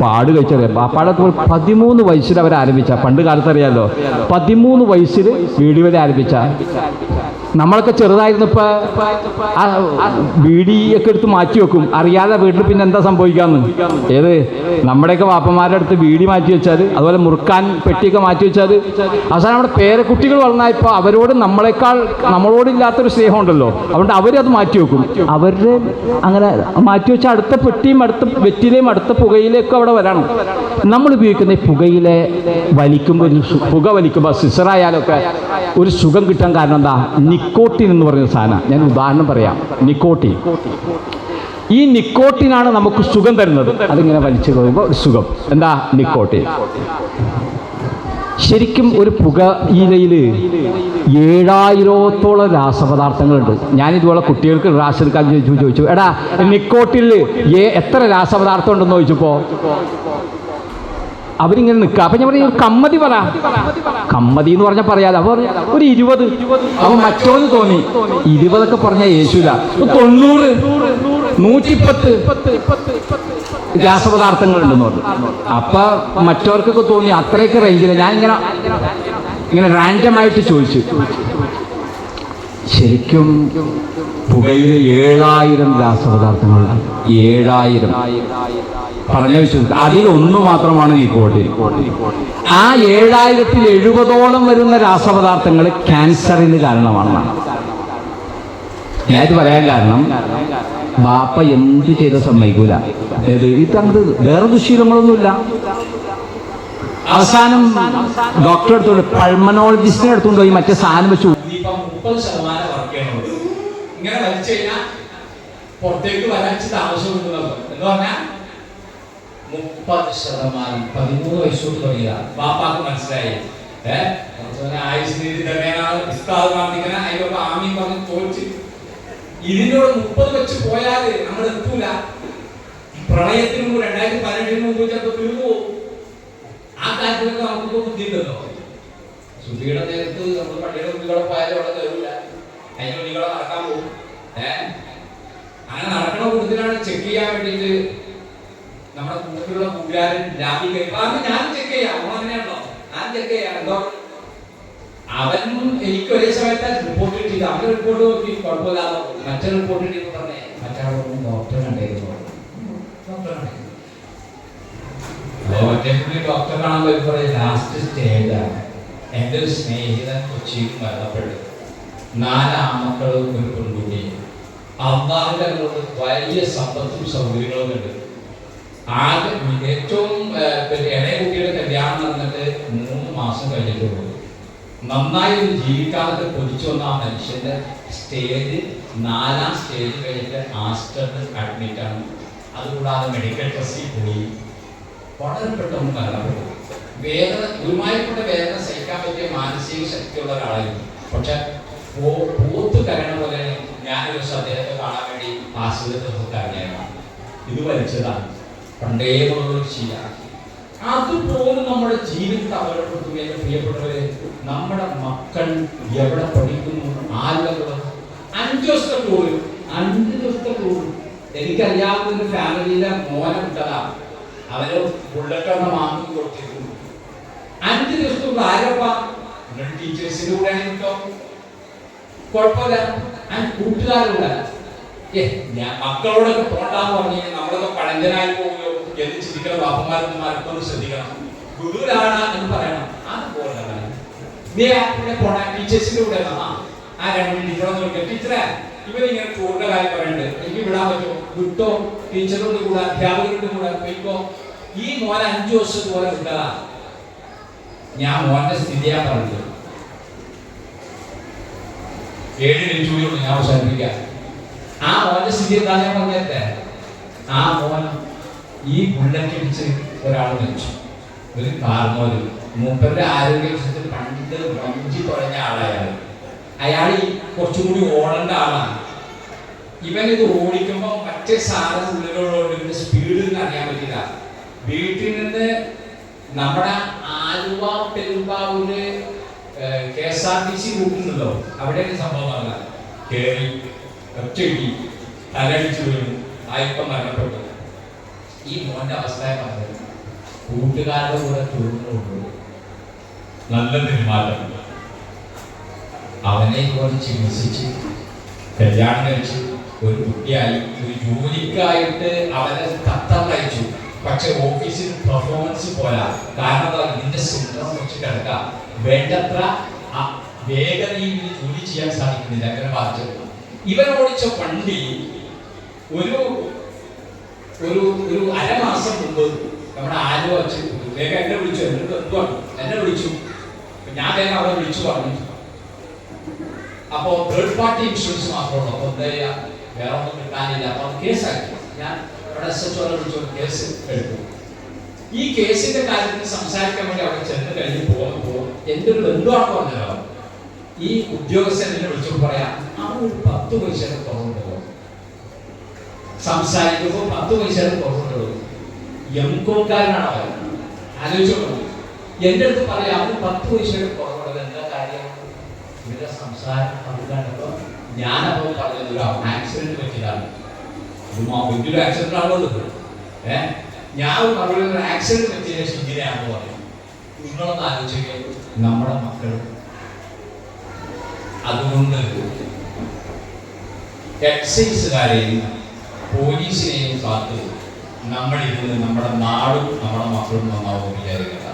പാട് കഴിച്ചറിയാം. വാപ്പാടെ 13 വയസ്സിൽ അവർ ആരംഭിച്ച, പണ്ട് കാലത്ത് അറിയാമല്ലോ, 13 വയസ്സിൽ ബീഡി വലി ആരംഭിച്ച. നമ്മളൊക്കെ ചെറുതായിരുന്നപ്പോൾ ബീഡിയൊക്കെ എടുത്ത് മാറ്റി വെക്കും, അറിയാതെ വീട്ടിൽ പിന്നെ എന്താ സംഭവിക്കാമെന്ന്. ഏത് നമ്മുടെയൊക്കെ വാപ്പന്മാരുടെ അടുത്ത് ബീഡി മാറ്റി വെച്ചാൽ, അതുപോലെ മുറുക്കാൻ പെട്ടിയൊക്കെ മാറ്റി വെച്ചാൽ, അവസാനം നമ്മുടെ പേരക്കുട്ടികൾ വളർന്നപ്പോൾ അവരോട് നമ്മളോടില്ലാത്തൊരു സ്നേഹമുണ്ടല്ലോ, അതുകൊണ്ട് അവരത് മാറ്റി വെക്കും. അവരുടെ അങ്ങനെ മാറ്റി വെച്ചാൽ അടുത്ത പെട്ടിയും അടുത്ത വെറ്റിലെയും അടുത്ത പുകയിലേക്ക് അവിടെ വരണം. നമ്മൾ ഉപയോഗിക്കുന്ന ഈ പുകയിലെ വലിക്കുമ്പോൾ, പുക വലിക്കുമ്പോൾ സിസറായാലൊക്കെ ഒരു സുഖം കിട്ടാൻ കാരണം എന്താ? നിക്കോട്ടിൻ എന്ന് പറയുന്ന സാധനം. ഞാൻ ഉദാഹരണം പറയാം. നിക്കോട്ടിൻ, ഈ നിക്കോട്ടിനാണ് നമുക്ക് സുഖം തരുന്നത്. അതിങ്ങനെ വലിച്ചു കഴിയുമ്പോൾ ഒരു സുഖം. എന്താ നിക്കോട്ടിൻ? ശരിക്കും ഒരു പുകയിലയിൽ 7000ഓളം രാസപദാർത്ഥങ്ങളുണ്ട്. ഞാനിതുപോലെ കുട്ടികൾക്ക് ക്ലാസ് എടുക്കാൻ ചോദിച്ചു, എടാ നിക്കോട്ടിനിൽ എത്ര രാസപദാർത്ഥം ഉണ്ടെന്ന് ചോദിച്ചപ്പോൾ അവരിങ്ങനെ നിൽക്കുക. അപ്പം ഞാൻ പറഞ്ഞു, കമ്മതി പറ. കമ്മതി എന്ന് പറഞ്ഞാൽ പറയാതെ അവർ ഒരു 20. അവൻ മറ്റോന്ന് തോന്നി 20 പറഞ്ഞാൽ യേശുല 90 110 രാസപദാർത്ഥങ്ങളുണ്ടെന്ന് പറഞ്ഞു. അപ്പം മറ്റവർക്കൊക്കെ തോന്നി അത്രയൊക്കെ റേഞ്ചില്ല. ഞാൻ ഇങ്ങനെ റാൻഡമായിട്ട് ചോദിച്ചു. ശരിക്കും പുകയിലെ 7000 രാസപദാർത്ഥങ്ങളുണ്ട്. 7000 പറഞ്ഞു വെച്ചു. അതിലൊന്നു മാത്രമാണ് നിക്കോട്ടിൻ. ആ 7070ഓളം വരുന്ന രാസപദാർത്ഥങ്ങൾ ക്യാൻസറിന് കാരണമാണെന്നാണ്. ഞാനിത് പറയാൻ കാരണം, ബാപ്പ എന്ത് ചെയ്ത സമ്മതിക്കൂല. ഇതങ്ങ് വേറെ ദുശീലങ്ങളൊന്നുമില്ല. അവസാനം ഡോക്ടറെ അടുത്തോണ്ട്, പൾമനോളജിസ്റ്റിനെ എടുത്തുകൊണ്ട് പോയി മറ്റേ സാധനം വെച്ചു 30% വർക്ക് ചെയ്യണുള്ളൂ. ഇങ്ങനെ വലിച്ചു കഴിഞ്ഞാൽ പുറത്തേക്ക് വരച്ചത് ആവശ്യമുണ്ടെന്ന് എന്ന് പറഞ്ഞാൽ 30%. 13 വയസ്സോട്ട് തുടങ്ങിയ ബാപ്പാക്ക് മനസ്സിലായി. ഇതിനോട് 30 വെച്ച് പോയാൽ നമ്മൾ എത്തൂല. പ്രളയത്തിന് മുമ്പ് 2018 മുമ്പ് ചിലപ്പോൾ തീർന്നു. ആ കാര്യത്തിലൊക്കെ നമുക്ക് ബുദ്ധിയുണ്ടല്ലോ. സുബിയുടെ നേരത്ത് നമ്മൾ പള്ളിയുടെ കുട്ടികളെ പോയാലും അവിടെ തരൂല. അതിന് കുട്ടികളെ നടക്കാൻ പോകും. അങ്ങനെ നടക്കണ കൂടുതലാണ് ചെക്ക് ചെയ്യാൻ വേണ്ടിയിട്ട് നമ്മുടെ കൂട്ടിലുള്ള കൂട്ടുകാരൻ രാവിലെ കഴിയുമ്പോൾ ഞാൻ ചെക്ക് ചെയ്യാം. അങ്ങനെയാണല്ലോ, ഞാൻ ചെക്ക് ചെയ്യാം. എന്തോ അവൻ എനിക്ക് ഒരേ സമയത്ത് റിപ്പോർട്ട് കിട്ടിയത്. അവന്റെ റിപ്പോർട്ട് നോക്കി കുഴപ്പമില്ലാതെ മറ്റൊരു റിപ്പോർട്ട് കിട്ടിയെന്ന് പറഞ്ഞേ മറ്റൊരു ഡോക്ടറെ കണ്ടായിരുന്നു. ഡോക്ടറെ കാണാൻ പോയപ്പോൾ ലാസ്റ്റ് സ്റ്റേജാണ്. എൻ്റെ ഒരു സ്നേഹിതൻ കൊച്ചിയിൽ മരണപ്പെട്ടു. 4 ആൺമക്കളും ഒരു പെൺകുട്ടിയും. അള്ളാഹുവിന്റെ അങ്ങോട്ട് വലിയ സമ്പത്തും സൗകര്യങ്ങളും ഉണ്ട്. ആകെ ഏറ്റവും ഇളയ കുട്ടിയുടെ കല്യാണം നടന്നിട്ട് 3 മാസം കഴിഞ്ഞിട്ടുള്ളൂ. നന്നായി ഒരു ജീവിക്കാനൊക്കെ കൊതിച്ചു വന്ന ആ മനുഷ്യന്റെ സ്റ്റേജ് 4ാം സ്റ്റേജ് കഴിഞ്ഞിട്ട് ആസ്റ്ററിൽ അഡ്മിറ്റാണ്. അതുകൂടാതെ മെഡിക്കൽ ടെസ്റ്റിൽ പോയി വളരെ പെട്ടെന്ന് മരണപ്പെട്ടു. വേദന, ഗുരുമായിക്കൊണ്ട് വേദന സഹിക്കാൻ പറ്റിയ മാനസിക ശക്തിയുള്ള ഒരാളായിരുന്നു. പക്ഷെ പോത്ത് കരയണ പോലെ ഞാനൊരു ദിവസം അദ്ദേഹത്തെ കാണാൻ വേണ്ടി ആശുപത്രി കരഞ്ഞാണ്. ഇത് വലിച്ചതാണ്, പണ്ടേ ഉള്ളൊരു ശീലമാണ്. അതുപോലും നമ്മുടെ ജീവിതത്തെ അപകടപ്പെടുത്തുകയെന്ന് പ്രിയപ്പെട്ടവരെ, നമ്മുടെ മക്കൾ എവിടെ പഠിക്കുന്നു, ആരുടെ 5 ദിവസത്തെ ടൂർ, 5 ദിവസത്തെ ടൂർ. എനിക്കറിയാവുന്ന ഒരു ഫാമിലിയിലെ മോനെ വിട്ടതാ. അവര് ബുള്ളറ്റെന്ന മാർക്ക് കൊടുത്തിരുന്നു. 5 ദിവസത്തെ ആരപ്പ ടീച്ചേഴ്സിന്റെ കൂടെ കിട്ടോ, കുഴപ്പമില്ല. കൂട്ടുകാരുള്ള ഞാൻ മക്കളോടൊക്കെ പോണ്ടാന്ന് പറഞ്ഞു നമ്മളൊക്കെ പഴഞ്ചനായി പോകുമോ എന്ന് ചിന്തിക്കണം. ബാപ്പന്മാരന്മാർക്കൊന്ന് ശ്രദ്ധിക്കണം. ഗുരുരാണ് എന്ന് പറയണം. അതുപോലെ ഇതേ പോണ ടീച്ചേഴ്സിന്റെ കൂടെ ആ രണ്ട് ടീച്ചറൊന്നും വിളിക്കാം, ടീച്ചറെ ഇവരിങ്ങനെ ടൂറിന്റെ കാര്യം പറയുന്നുണ്ട്, എനിക്ക് വിടാൻ പറ്റുമോ? വിട്ടോ, ടീച്ചറോട് കൂടെ അധ്യാപകരോട് കൂടെ പോയിക്കോ. ഈ മോനെ 5 വർഷം പോലെ വിട്ടതാ. ഞാൻ മോന്റെ സ്ഥിതിയാ പറഞ്ഞത്. 7 മിനിറ്റ് കൂടി ഞാൻ അവസാനിപ്പിക്കാം. ആ മോന്റെ സ്ഥിതി എന്താ ഞാൻ പറഞ്ഞേ? ആ മോൻ ഈ ബുള്ളറ്റ് അടിച്ച് ഒരാൾ മരിച്ചു, ഒരു കാർമോര്. മൂപ്പരുടെ ആരോഗ്യ വിഷയത്തിൽ പണ്ട് വഞ്ചി തുടങ്ങിയ ആളായാണ്. അയാൾ ഈ കുറച്ചും കൂടി ഓടേണ്ട ആളാണ്. ഇവൻ ഇത് ഓടിക്കുമ്പോൾ മറ്റേ സാധന ഉള്ളിലുള്ളതുകൊണ്ട് ഇവന്റെ സ്പീഡിൽ അറിയാൻ പറ്റില്ല. വീട്ടിൽ നിന്ന് നമ്മുടെ ആലുവ പെരുമ്പാവൂര് KSRTC റൂട്ടുണ്ടല്ലോ, അവിടെയൊക്കെ സംഭവമല്ല. കയറി ഒറ്റയ്ക്ക് തലടിച്ചു വീണു, ആയിപ്പം മരണപ്പെട്ടു. ഈ മോന്റെ അവസ്ഥ പറഞ്ഞത് കൂട്ടുകാരുടെ കൂടെ ടൂറിനുണ്ട്, നല്ല പെരുമാറ്റം. അവനെ ഇതുപോലെ ചികിത്സിച്ച് കല്യാണം കഴിച്ച് ഒരു കുട്ടിയായി, ഒരു ജോലിക്കായിട്ട് അവനെ തയ്ച്ചു. പക്ഷെ ഓഫീസിൽ പെർഫോമൻസ് പോരാ. കാരണം ഇതിന്റെ സിൻഡ്രോം വെച്ച് കിടക്കാം, വേണ്ടത്ര വേഗതയിൽ ജോലി ചെയ്യാൻ സാധിക്കുന്നില്ല. അങ്ങനെ ബാധിച്ചത് ഇവൻ ഓടിച്ച വണ്ടി ഒരു ഒരു ഒരു അരമാസം മുമ്പ് നമ്മുടെ ആലുവ വെച്ച് വേഗം എന്നെ വിളിച്ചു. എന്നിട്ട് എന്തുവാണ് എന്നെ വിളിച്ചു, ഞാൻ വേഗം അവിടെ വിളിച്ചു പറഞ്ഞു. അപ്പോ തേർഡ് പാർട്ടി ഇൻഷുറൻസ് മാത്രമുള്ളൂ, അപ്പൊ എന്താ ചെയ്യാ, വേറെ ഒന്നും കിട്ടാനില്ല. അപ്പൊ കേസാക്കി. ഞാൻ അവിടെ SHO വിളിച്ചു, കേസ് എടുത്തു. ഈ കേസിന്റെ കാര്യത്തിൽ സംസാരിക്കാൻ വേണ്ടി അവിടെ ചെന്ന് കഴിഞ്ഞ് പോകുമ്പോൾ എന്റെ ഒരു ബന്ധുവാണ് പറഞ്ഞല്ലോ, ഈ ഉദ്യോഗസ്ഥൻ എന്നെ വിളിച്ചോണ്ട് പറയാം, അവൻ ഒരു 10 പൈസയുടെ കുറവുണ്ടല്ലോ, സംസാരിക്കുമ്പോൾ 10 പൈസയുടെ കുറവുണ്ടല്ലോ. എംകോക്കാരനാണ് അവൻ. ആലോചിച്ചോളൂ, എന്റെ അടുത്ത് പറയാം അവന് 10 പൈസയുടെ കുറവുള്ളത്. എന്താ കാര്യം? ഇവരുടെ സംസാരം അതുകൊണ്ടപ്പോ ഞാനപ്പോൾ പറഞ്ഞത് ഒരു ആക്സിഡന്റ് പറ്റിയതാണ്. വലിയൊരു ആക്സിഡന്റ് ആണുള്ളത്. ഞാൻ മറുപടി ഒരു ആക്സിഡന്റ് പറ്റിയ ശേഷം ഇങ്ങനെയാണെന്ന് പറയും. നിങ്ങളൊന്ന് ആലോചിക്കുക, നമ്മുടെ മക്കൾ. അതുകൊണ്ട് എക്സൈസുകാരെയും പോലീസിനെയും കാത്ത് നമ്മളിരുന്ന് നമ്മുടെ നാടും നമ്മുടെ മക്കളും നന്നാവും വിചാരിക്കേണ്ട.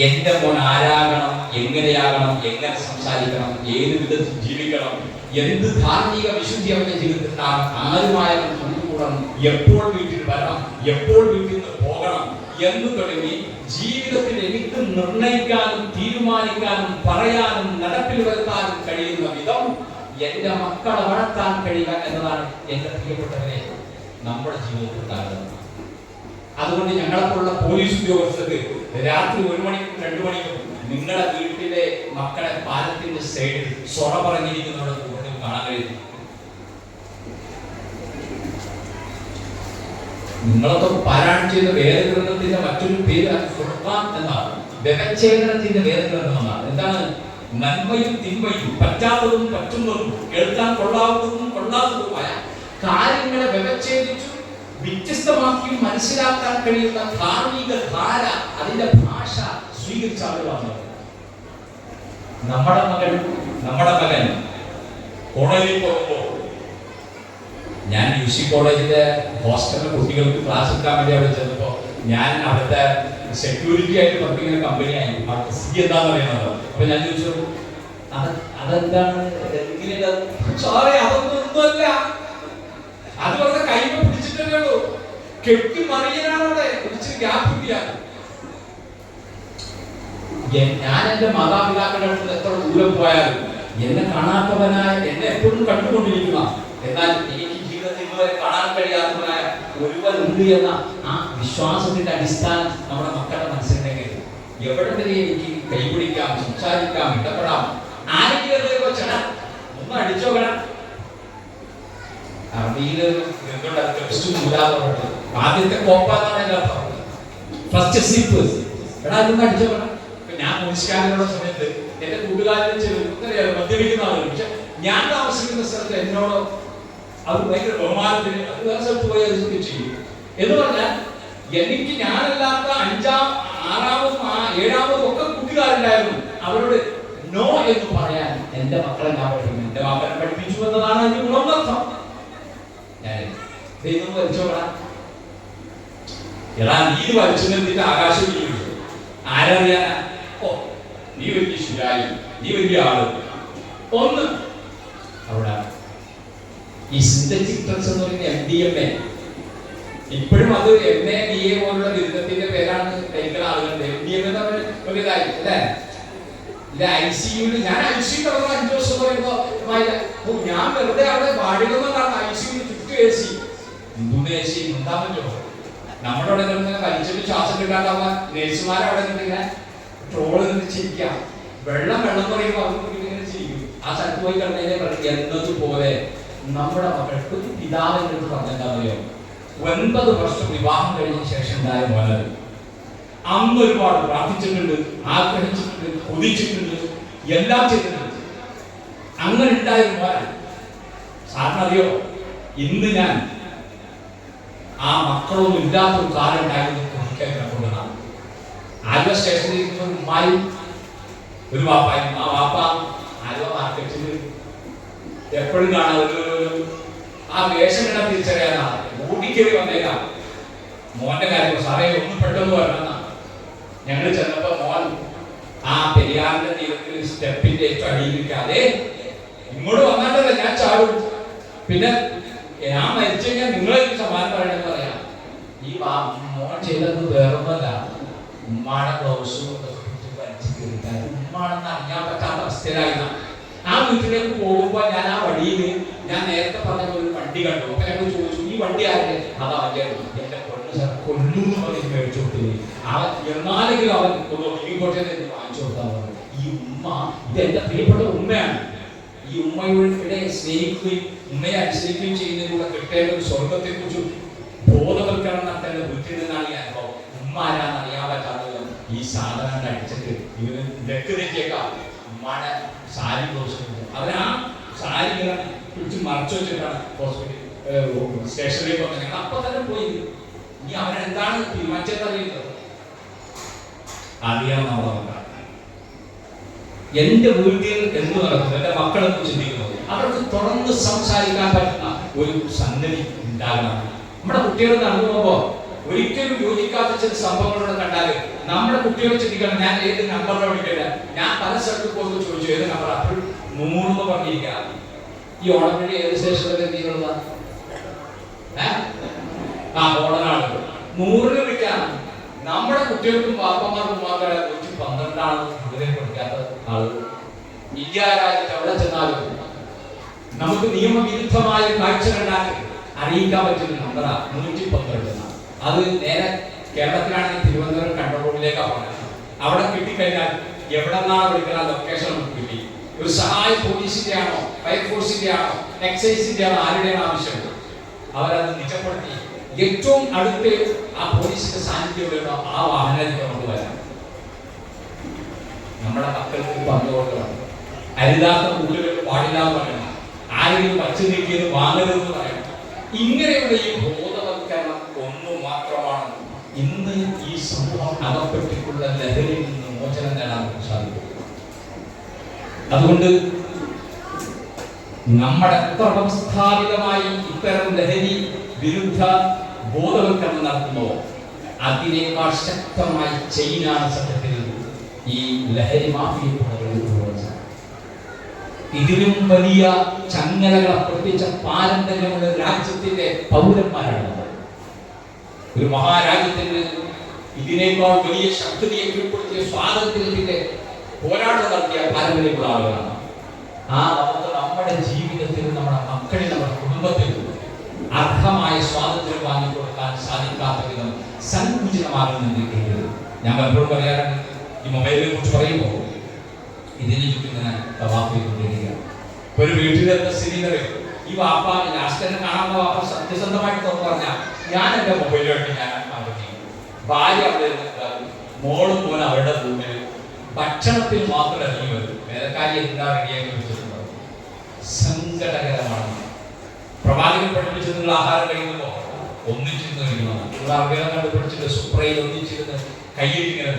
എന്റെ മോൻ ആരാകണം, എങ്ങനെയാകണം, എങ്ങനെ സംസാരിക്കണം, ഏത് വിധത്തിൽ ജീവിക്കണം, എന്ത് ധാർമ്മിക വിശുദ്ധി അവന്റെ ജീവിതത്തിൽ ഉണ്ടാകണം, ആരുമായവൻ കൊണ്ടുകൂടണം, എപ്പോൾ വീട്ടിൽ വരണം, എപ്പോൾ വീട്ടിൽ നിന്ന് പോകണം എന്ന് തുടങ്ങി ജീവിതത്തിൽ എനിക്ക് നിർണയിക്കാനും തീരുമാനിക്കാനും പറയാനും നടപ്പിൽ വരുത്താനും കഴിയുന്ന വിധം എന്റെ മക്കളെ വളർത്താൻ കഴിയുക എന്നതാണ് എന്റെ പ്രിയപ്പെട്ടവരെ നമ്മുടെ ജീവിതത്തിൽ ഉണ്ടാകുന്നത്. അതുകൊണ്ട് ഞങ്ങളെപ്പോലുള്ള പോലീസ് ഉദ്യോഗസ്ഥർക്ക് രാത്രി 1 മണിക്കും 2 മണിക്കും നിങ്ങളുടെ വീട്ടിലെ മക്കളെ പാലത്തിന്റെ സൈഡിൽ സ്വറ പറഞ്ഞിരിക്കുന്നവരുടെ കൂടെ കാണാൻ കഴിയും. നിങ്ങളൊക്കെ പാരായണം ചെയ്ത വേദഗ്രന്ഥത്തിന്റെ മറ്റൊരു പേര് ഫുർഖാൻ എന്നാണ്. വ്യവച്ഛേദനത്തിന്റെ വേദഗ്രന്ഥം എന്നാണ്. എന്താണ്? നന്മയും തിന്മയും, പറ്റാത്തതും പറ്റുന്നതും, കേൾക്കാൻ കൊള്ളാവുന്നതും കൊള്ളാത്തതുമായ കാര്യങ്ങളെ വ്യവച്ഛേദിച്ചു വ്യത്യസ്തമാക്കി മനസ്സിലാക്കാൻ കഴിയുന്ന ധാർമ്മിക ധാര, അതിന്റെ ഭാഷ സ്വീകരിച്ച ആളുകളാണ്. നമ്മുടെ മകൻ കോളേജിൽ പോകുമ്പോൾ ഞാൻ UC കോളേജിലെ ഹോസ്റ്റലിലെ കുട്ടികൾക്ക് ക്ലാസ് എടുക്കാൻ വേണ്ടി അവിടെ ചെന്നപ്പോൾ ഞാൻ അവിടുത്തെ സെക്യൂരിറ്റി ആയിട്ട് പഠിപ്പിക്കുന്ന കമ്പനിയായി. അവിടുത്തെ സ്ഥിതി എന്താന്ന് പറയുന്നത്. അപ്പൊ ഞാൻ ചോദിച്ചു, അതെന്താണ്, സാറേ അതൊന്നുമല്ല, അത് പറഞ്ഞ കൈമ പിടിച്ചിട്ടല്ലേ ഉള്ളൂ, കെട്ടി മറിയാനവിടെ ഇച്ചിരി ഗ്യാപ്പ് കിട്ടിയാണ്. ഞാൻ എന്റെ മാതാപിതാക്കളുടെ അടുത്ത് എത്ര ദൂരം പോയാലും എന്നെ കാണാത്തവനായ, എന്നെ എപ്പോഴും കണ്ടുകൊണ്ടിരിക്കുന്ന, എന്നാൽ എനിക്ക് ജീവിതത്തിൽ ഇതുവരെ കാണാൻ കഴിയാത്തവനായ ഒരുവനുണ്ട് എന്ന ആ വിശ്വാസത്തിന്റെ അടിസ്ഥാനം നമ്മുടെ മക്കളുടെ മനസ്സിലുണ്ടെങ്കിൽ എവിടെ വരെ എനിക്ക് കൈപിടിക്കാം, സംസാരിക്കാം, ഇടപെടാം. ആരെങ്കിലും ഒന്ന് അടിച്ചോക്കണം. അറബിയില് ആദ്യത്തെ കോപ്പാന്നാണ് എന്റെ അർത്ഥം. ഫസ്റ്റ് സിപ്പ് എടാ ഇതൊന്ന് അടിച്ചോക്കണം. ഞാൻ പോലീസുകാരനുള്ള സമയത്ത് എന്റെ കൂട്ടുകാരനെ മദ്യപിക്കുന്ന ആളുകൾ, പക്ഷെ ഞാൻ താമസിക്കുന്ന സ്ഥലത്ത് എന്നോട് അത് ഭയങ്കര ബഹുമാനത്തിന് അത് വേറെ സ്ഥലത്ത് പോയി അതൊക്കെ ചെയ്യും. എന്ന് പറഞ്ഞാൽ എനിക്ക് ഞാനല്ലാത്ത 5ാം 6ാമതും 7ാമതും ഒക്കെ കൂട്ടുകാരുണ്ടായിരുന്നു. അവരോട് നോ എന്ന് പറയാൻ എന്റെ മക്കളെ ഞാൻ പഠിപ്പിക്കും. എന്റെ മക്കളെ പഠിപ്പിച്ചു എന്നതാണ് അതിന്റെ ഗുണമർത്ഥം. ഞാൻ ദൈവം വലിച്ചോളാം. എടാ നീ വലിച്ചു നിർത്തിയിട്ട് ആകാശം ആരറിയാനാ? ഓ നീ വലിയ ശുചായി, നീ വലിയ ആള്. ഒന്ന് അവിടെ ഈ സിന്തറ്റിക് ഡ്രഗ്സ് എന്ന് പറയുന്ന MDMA, ഇപ്പോഴും അത് MA BA പോലുള്ള ബിരുദത്തിന്റെ പേരാണ് കഴിക്കുന്ന ആളുകളുണ്ട്. MDMA എന്ന് പറഞ്ഞ ഒരു കാര്യം അല്ലേ? ഇത് ICU ഞാൻ ICU 5 ദിവസം പറയുമ്പോ ഞാൻ വെറുതെ അവിടെ വാടികൊണ്ടാണ് ICU AC AC ഉണ്ടാ പറ്റുമോ? നമ്മുടെ അവിടെ നിന്ന് വലിച്ചിട്ട് ശ്വാസം കിട്ടാണ്ടാവാൻ നേഴ്സുമാരവിടെ നിന്നിങ്ങനെ ട്രോള് നിന്ന് ചിരിക്കാം. വെള്ളം പറയുമ്പോൾ അവർക്ക് ഇങ്ങനെ ചെയ്യും. ആ സ്ഥലത്ത് പോയി കിടന്നതിനെ എന്നതുപോലെ നമ്മുടെ മക്കൾക്ക് പിതാവിൻ്റെ അടുത്ത് പറഞ്ഞെന്താ അറിയോ? 9 വർഷം വിവാഹം കഴിഞ്ഞ ശേഷം ഉണ്ടായ മോനത്. അന്ന് ഒരുപാട് പ്രാർത്ഥിച്ചിട്ടുണ്ട്, ആഗ്രഹിച്ചിട്ടുണ്ട്, കൊതിച്ചിട്ടുണ്ട്, എല്ലാം ചെയ്തിട്ടുണ്ട്. അങ്ങനെ ഉണ്ടായ മോനാണ്. സാറിന് അറിയോ, ഇന്ന് ഞാൻ ആ മക്കളൊന്നും ഇല്ലാത്തൊരു കാലം ഉണ്ടായിരുന്നു കൊണ്ടുവന്നാണ്. ആലുവ സ്റ്റേഷനിൽ ഇരിക്കുന്ന ഒരു ഉമ്മായും ഒരു വാപ്പായും. ആ വാപ്പ ആലുവ മാർക്കറ്റിൽ എപ്പോഴും കാണാൻ ആ വേഷം കിട്ടാൻ തിരിച്ചറിയാനാണ്. ഓടിക്കേറി വന്നേക്കാം. മോന്റെ കാര്യം സാറേ ഒന്ന് പെട്ടെന്ന് വരണമെന്നാണ്. ഞങ്ങൾ ചെന്നപ്പോ മോൻ ആ പെരിയാറിന്റെ തീരത്തിൽ സ്റ്റെപ്പിന്റെ ഏറ്റവും അടിയിലിരിക്കാതെ ഇങ്ങോട്ട് വന്നാട്ടല്ല ഞാൻ ചാടും. പിന്നെ ഞാൻ മരിച്ചു കഴിഞ്ഞാൽ നിങ്ങളൊരു സമാനം പറയണമെന്ന് പറയാം. ഈ മോൻ ചെയ്തത് വേറൊന്നല്ല, ഉമ്മാടെ ബ്ലൗസും ഉമ്മാണെന്ന് അറിയാൻ പറ്റാത്ത അവസ്ഥയിലായിരുന്നു. ആ വീട്ടിലേക്ക് പോകുമ്പോ ഞാൻ ആ വഴിയിൽ ഞാൻ നേരത്തെ പറഞ്ഞ ഒരു വണ്ടി കണ്ടു. അപ്പൊ ഞങ്ങൾ ചോദിച്ചു, ഈ വണ്ടി ആരുടെ? അതാ എന്റെ കൊല്ലൂന്ന് പറഞ്ഞ് മേടിച്ചു കൊടുത്തില്ലേ. അവൻ എന്നാലെങ്കിലും അവൻ ഇങ്ങോട്ടേ വാങ്ങിച്ചു കൊടുത്താൽ പറഞ്ഞു. ഈ ഉമ്മ ഇത് എന്റെ പ്രിയപ്പെട്ട ഉമ്മയാണ്. ഈ ഉമ്മയുടെ സ്നേഹിക്കുകയും ഉമ്മയെ അനുസരിക്കുകയും ചെയ്യുന്നതിലൂടെ കിട്ടേണ്ട ഒരു സ്വർഗത്തെ കുറിച്ച് ബോധവൽക്കരണം നടത്തേണ്ട വീട്ടിൽ നിന്നാണ് ഈ അനുഭവം. ഉമ്മ ആരാന്ന് അറിയാൻ പറ്റാത്തത് ഈ സാധനം അടിച്ചിട്ട് ഇവന് ലക്ക് തെറ്റിയേക്കാം. ഉമ്മാടെ സാരി ബ്ലൗസ് അവരാ സാരി ഇങ്ങനെ പിടിച്ച് മറച്ചു വെച്ചിട്ടാണ് ഹോസ്പിറ്റൽ സ്റ്റേഷനിലേക്ക് വന്നത്. ഞങ്ങൾ അപ്പൊ തന്നെ പോയി. ഇനി അവരെന്താണ് തീരുമാനിച്ചത് അറിയാവുന്ന എന്റെ വീട്ടിൽ എന്ത് നടക്കുന്നു, എന്റെ മക്കളെന്ന് ചിന്തിക്കുന്നത്, അവർക്ക് തുറന്ന് സംസാരിക്കാൻ പറ്റുന്ന ഒരു സംഗതി ഉണ്ടാകണം. നമ്മുടെ കുട്ടികൾ നടന്നു പോകുമ്പോ ഒരിക്കലും യോജിക്കാത്ത ചില സംഭവങ്ങളോട് കണ്ടാൽ നമ്മുടെ കുട്ടികൾ ചിന്തിക്കണം, ഞാൻ ഏത് നമ്പറിലോ വിളിക്കില്ല. ഞാൻ പല സ്ഥലത്ത് പോയി ചോദിച്ചു ഏത് നമ്പർ, അപ്പോൾ 100 പറഞ്ഞിരിക്കാം. ഈ ഓണപ്പള്ളി ഏത് സ്റ്റേഷനിൽ എത്തിയിട്ടുള്ളതാ? ഓണനാണ് 100 വിളിക്കാം. നമ്മുടെ കുട്ടികൾക്കും പാപ്പന്മാർക്കും മാത്രമല്ല 112 ഇവരെ കൊടുക്കാത്ത ആളുകൾ ഇന്ത്യ രാജ്യത്ത് എവിടെ ചെന്നാലും നമുക്ക് നിയമവിരുദ്ധമായ കാഴ്ച കണ്ടാൽ അറിയിക്കാൻ പറ്റുന്ന നമ്പറാ 112. അത് നേരെ കേരളത്തിലാണെങ്കിൽ തിരുവനന്തപുരം കൺട്രോളിലേക്കാണ് പോകുന്നത്. അവിടെ കിട്ടിക്കഴിഞ്ഞാൽ എവിടെ നിന്നാണ് വിളിക്കുന്ന ലൊക്കേഷൻ നമുക്ക് കിട്ടി. ഒരു സഹായ പോലീസിന്റെ ആണോ, ഫയർഫോഴ്സിന്റെ ആണോ, എക്സൈസിന്റെ ആണോ, ആരുടെയാണ് ആവശ്യം, അവരത് നിജപ്പെടുത്തി ഏറ്റവും അടുത്ത് ആ പോലീസിന്റെ സാന്നിധ്യമുള്ള ആ വാഹനത്തിൽ കൊണ്ടുവരാം. നമ്മുടെ മക്കൾക്ക് പറഞ്ഞുകൊണ്ടാണ് അരുതാത്ത കൂടുതൽ പാടില്ല എന്ന് പറയണം, ആരെങ്കിലും വച്ചു നീക്കിയത് വാങ്ങരുതെന്ന് പറയണം. ഇങ്ങനെയുള്ള ഈ ബോധവൽക്കരണം ഒന്നു മാത്രമാണ് ഇന്ന് ഈ സമൂഹം അകപ്പെട്ടിട്ടുള്ള ലഹരിയിൽ നിന്ന് മോചനം നേടാൻ സാധിക്കും. അതുകൊണ്ട് നമ്മുടെ എത്ര വ്യവസ്ഥാപിതമായി ഇത്തരം ലഹരി വിരുദ്ധ ബോധവൽക്കരണം നടത്തുമ്പോൾ അതിനേക്കാൾ ശക്തമായി ചെയ്യാനാണ് സത്യത്തിൽ ഈ ലഹരി മാഫിയയുടെ ഇതിലും വലിയ ചങ്ങലകൾ പ്രത്യേകിച്ച പാരമ്പര്യമുള്ള രാജ്യത്തിന്റെ പൗരന്മാരാണ്. ഒരു മഹാരാജ്യത്തിന് ഇതിനേക്കാൾ വലിയ ശക്തിയെ കീഴ്പ്പെടുത്തിയ സ്വാതന്ത്ര്യത്തിന്റെ പോരാട്ടം നടത്തിയ പാരമ്പര്യമുള്ള ആളുകളാണ്. ആ നമുക്ക് നമ്മുടെ ജീവിതത്തിൽ, നമ്മുടെ മക്കളിൽ, നമ്മുടെ കുടുംബത്തിൽ അർഹമായ സ്വാതന്ത്ര്യം വാങ്ങിക്കൊടുക്കാൻ സാധിക്കാത്ത വിധം സങ്കുചിതമാകുന്നുണ്ട്. ഞാൻ പലപ്പോഴും പറയാറുണ്ട്, ഈ മൊബൈലിനെ കുറിച്ച് പറയുമ്പോൾ ഇതിനെ ചുറ്റും ഞാൻ തവാഫ് ചെയ്തുകൊണ്ടിരിക്കുക. ഒരു വീട്ടിലെത്ത സ്ഥിതി അറിയും. ഈ വാപ്പ ലാസ്റ്റ് തന്നെ കാണാവുന്ന വാപ്പ സത്യസന്ധമായിട്ട് തുറന്നു പറഞ്ഞാൽ ഞാൻ എന്റെ മൊബൈലുമായിട്ട് ഞാൻ ഭാര്യ അവിടെ മോളും മോൻ അവരുടെ റൂമിൽ ഭക്ഷണത്തിൽ മാത്രം ഇറങ്ങി വരും. വേലക്കാരി എന്താ റെഡിയാക്കി വെച്ചിട്ടുണ്ടാവും. സങ്കടകരമാണ്. പ്രവാചകൻ പഠിപ്പിച്ചിട്ടുള്ള ആഹാരം കഴിയുമ്പോൾ ഒന്നിച്ചിരുന്ന് കഴിക്കുന്നതാണ്. നിങ്ങൾ ആഗ്രഹം കണ്ട് പഠിച്ചിട്ട് സുപ്രയിൽ ഒന്നിച്ചിരുന്ന് കയ്യിലിങ്ങനെ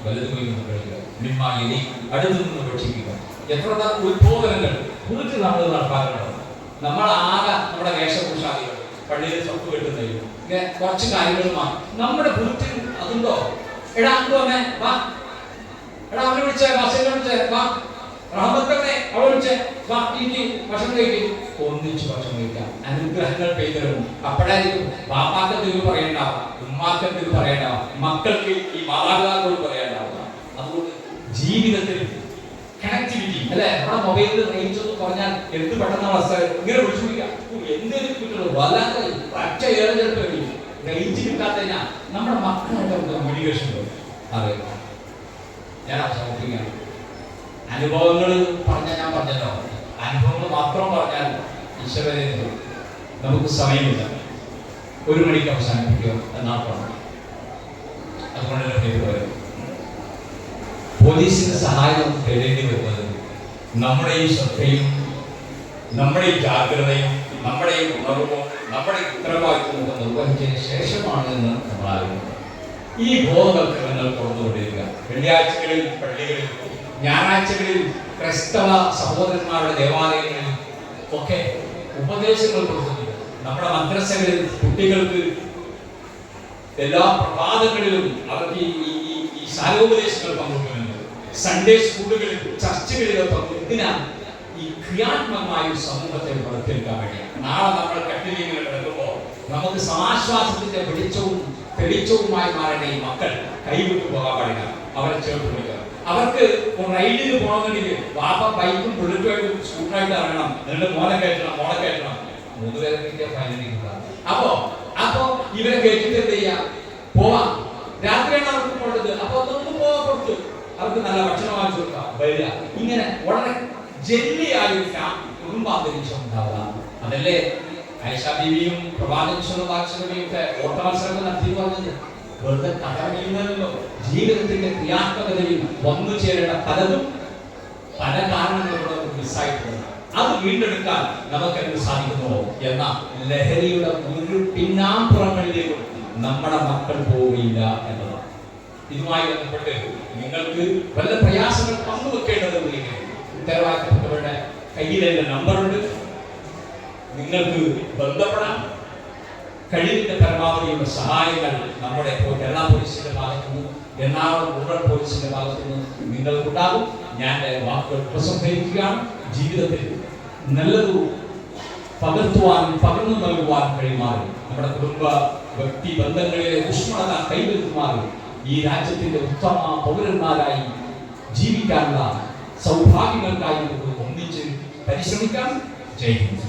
വലത് പോയി നിന്ന് കഴിക്കുക, നിമ്മായി അടുത്തു നിന്ന് ഭക്ഷിക്കുക. എത്ര ഉത്ബോധനങ്ങൾ വീട്ടിൽ നമ്മൾ നടപ്പാറുണ്ട്. നമ്മളാകെ നമ്മുടെ വേഷഭൂഷാദികൾ, പള്ളിയിൽ സ്വത്ത് കെട്ടുന്നതിൽ ഇങ്ങനെ കുറച്ച് കാര്യങ്ങൾ നമ്മുടെ വീട്ടിൽ അതുണ്ടോ? എടാ അങ്ങ് വന്നേ വാ, എടാ അവനെ വിളിച്ചേ, ബസ്സിനെ വിളിച്ചേ, വാ റഹ്മത്തനെ അവളെ വിളിച്ചേ, വാ ഇരിക്ക് ഭക്ഷണം കഴിക്കും, ഒന്നിച്ച് ഭക്ഷണം കഴിക്കാം, അനുഗ്രഹങ്ങൾ പെയ്തരും. അപ്പോഴായിരിക്കും ബാപ്പാക്ക് എന്തെങ്കിലും പറയണ്ടാവുക, ഉമ്മാക്ക് എന്തെങ്കിലും പറയണ്ടാവുക, മക്കൾക്ക് ഈ മാതാപിതാക്കളോട് പറയണ്ടാവുക. അതുകൊണ്ട് ജീവിതത്തിൽ കണക്ടിവിറ്റി അല്ലെ, നമ്മുടെ മൊബൈലിൽ റേഞ്ച് എന്ന് പറഞ്ഞാൽ എന്ത് പെട്ടെന്ന് അവസ്ഥ ഇങ്ങനെ വിളിച്ചു വിളിക്കാം, എന്തെങ്കിലും കിട്ടുള്ളൂ, വല്ലാത്ത ഒറ്റ ഏറെടുത്ത് റേഞ്ച് കിട്ടാത്തതിനാ നമ്മുടെ മക്കളുടെ കമ്മ്യൂണിക്കേഷൻ അറിയാം. ഞാൻ അവസാനിപ്പിക്കുകയാണ്. അനുഭവങ്ങൾ പറഞ്ഞാൽ ഞാൻ പറഞ്ഞല്ലോ, അനുഭവങ്ങൾ മാത്രം പറഞ്ഞാൽ ഈശ്വരനെ നമുക്ക് സമയമില്ല, 1 മണിക്ക് അവസാനിപ്പിക്കുക എന്നാണ് പറഞ്ഞത്. അതുകൊണ്ട് പോലീസിന്റെ സഹായം നമുക്ക് തേടേണ്ടി വരുന്നത് നമ്മുടെ ഈ ശ്രദ്ധയും നമ്മുടെ ഈ ജാഗ്രതയും നമ്മുടെ ഈ ഉണർവും നമ്മുടെ ഉത്തരവാദിത്വം നിർവഹിച്ചതിന് ശേഷമാണ് എന്ന് നമ്മൾ അറിയുന്നത്. ഈ ബോധവൽക്കരണങ്ങൾ കൊടുത്തുകൊണ്ടിരിക്കുക. വെള്ളിയാഴ്ചകളിൽ പള്ളികളിൽ, ഞായറാഴ്ചകളിൽ ക്രൈസ്തവ സഹോദരന്മാരുടെ ദേവാലയങ്ങളിൽ ഒക്കെ ഉപദേശങ്ങൾ കൊടുക്കുന്നുണ്ട്. നമ്മുടെ മദ്രസകളിൽ കുട്ടികൾക്ക് എല്ലാ പ്രഭാതങ്ങളിലും അവർക്ക് ഈ സാരോപദേശങ്ങൾ പങ്കുവെക്കുന്നുണ്ട്. സൺഡേ സ്കൂളുകളിൽ, ചർച്ചകളിലൊക്കെ എന്തിനാണ് ഈ ക്രിയാത്മകമായ ഒരു സമൂഹത്തെ വളർത്തിയെടുക്കാൻ വേണ്ടിയാണ്. നാളെ നമ്മൾ കട്ടിലിങ്ങനെ കിടക്കുമ്പോൾ നമുക്ക് സമാശ്വാസത്തിന്റെ തെളിച്ചവുമായി മാറേണ്ട ഈ മക്കൾ കൈവിട്ടു പോകാൻ പാടില്ല. അവരെ ചേർത്ത് പിടിക്കുക. അവർക്ക് റൈഡിന് പോകണമെങ്കിൽ വാപ്പ ബൈക്കും ബുള്ളറ്റുമായിട്ട് സ്കൂട്ടറായിട്ട് ഇറങ്ങണം, എന്നിട്ട് മോനെ കയറ്റണം 3 പേരെ കിട്ടിയ ഫൈനലിക്കുക. അപ്പോ ഇവരെ കേട്ടിട്ട് എന്ത് ചെയ്യാം, പോവാം. രാത്രിയാണ് അവർക്ക് പോകേണ്ടത്, അപ്പൊ അതൊന്നും പോവാൻ കൊടുത്തു, അവർക്ക് നല്ല ഭക്ഷണം വാങ്ങിച്ചു കൊടുക്കാം, വരിക. ഇങ്ങനെ വളരെ ജെല്ലിയായിരിക്ക കുടുംബാന്തരീക്ഷം ഉണ്ടാവുക. അതല്ലേ ആയിഷ ബീവിയും പ്രവാചകൻ ഒക്കെ ഓട്ടമത്സരങ്ങൾ നടത്തി പറഞ്ഞത്. വെറുതെ കഥകളിയുന്നല്ലോ, ജീവിതത്തിന്റെ ക്രിയാത്മകതയിൽ വന്നു ചേരേണ്ട പലതും പല കാരണങ്ങളിലൂടെ മിസ്സായിട്ടുണ്ട്. അത് വീണ്ടെടുക്കാൻ നമുക്ക് എന്ത് സാധിക്കുമോ എന്ന ലഹരിയുടെ ഒരു പിന്നാമ്പുറങ്ങളിലേക്കും നമ്മുടെ മക്കൾ പോവുകയില്ല എന്നതാണ്. ഇതുമായി ബന്ധപ്പെട്ട് നിങ്ങൾക്ക് വല്ല പ്രയാസങ്ങൾ പങ്കുവെക്കേണ്ടതുണ്ടെങ്കിൽ ഉത്തരവാദിത്തപ്പെട്ടവരുടെ കയ്യിൽ എൻ്റെ നമ്പറുണ്ട്, നിങ്ങൾക്ക് ബന്ധപ്പെടാം. കഴിവിന്റെ പരമാവധിയുള്ള സഹായങ്ങൾ നമ്മുടെ കേരള പോലീസിന്റെ ഭാഗത്തുനിന്ന്, എറണാകുളം റൂറൽ പോലീസിന്റെ ഭാഗത്തുനിന്ന് നിങ്ങൾക്കുണ്ടാകും. ഞാൻ വാക്കുകൾ ഉപസംഹരിക്കുകയാണ്. ജീവിതത്തിൽ നല്ലത് പകർത്തുവാനും പകർന്നു നൽകുവാനും കഴിയുമാറും, നമ്മുടെ കുടുംബ വ്യക്തി ബന്ധങ്ങളിലെ ഊഷ്മളത കൈവരുത്തുമാറും ഈ രാജ്യത്തിന്റെ ഉത്തമ പൗരന്മാരായി ജീവിക്കാനുള്ള സൗഭാഗ്യങ്ങൾക്കായി നമുക്ക് ഒന്നിച്ച് പരിശ്രമിക്കാം. ജയ് ഹിന്ദ്.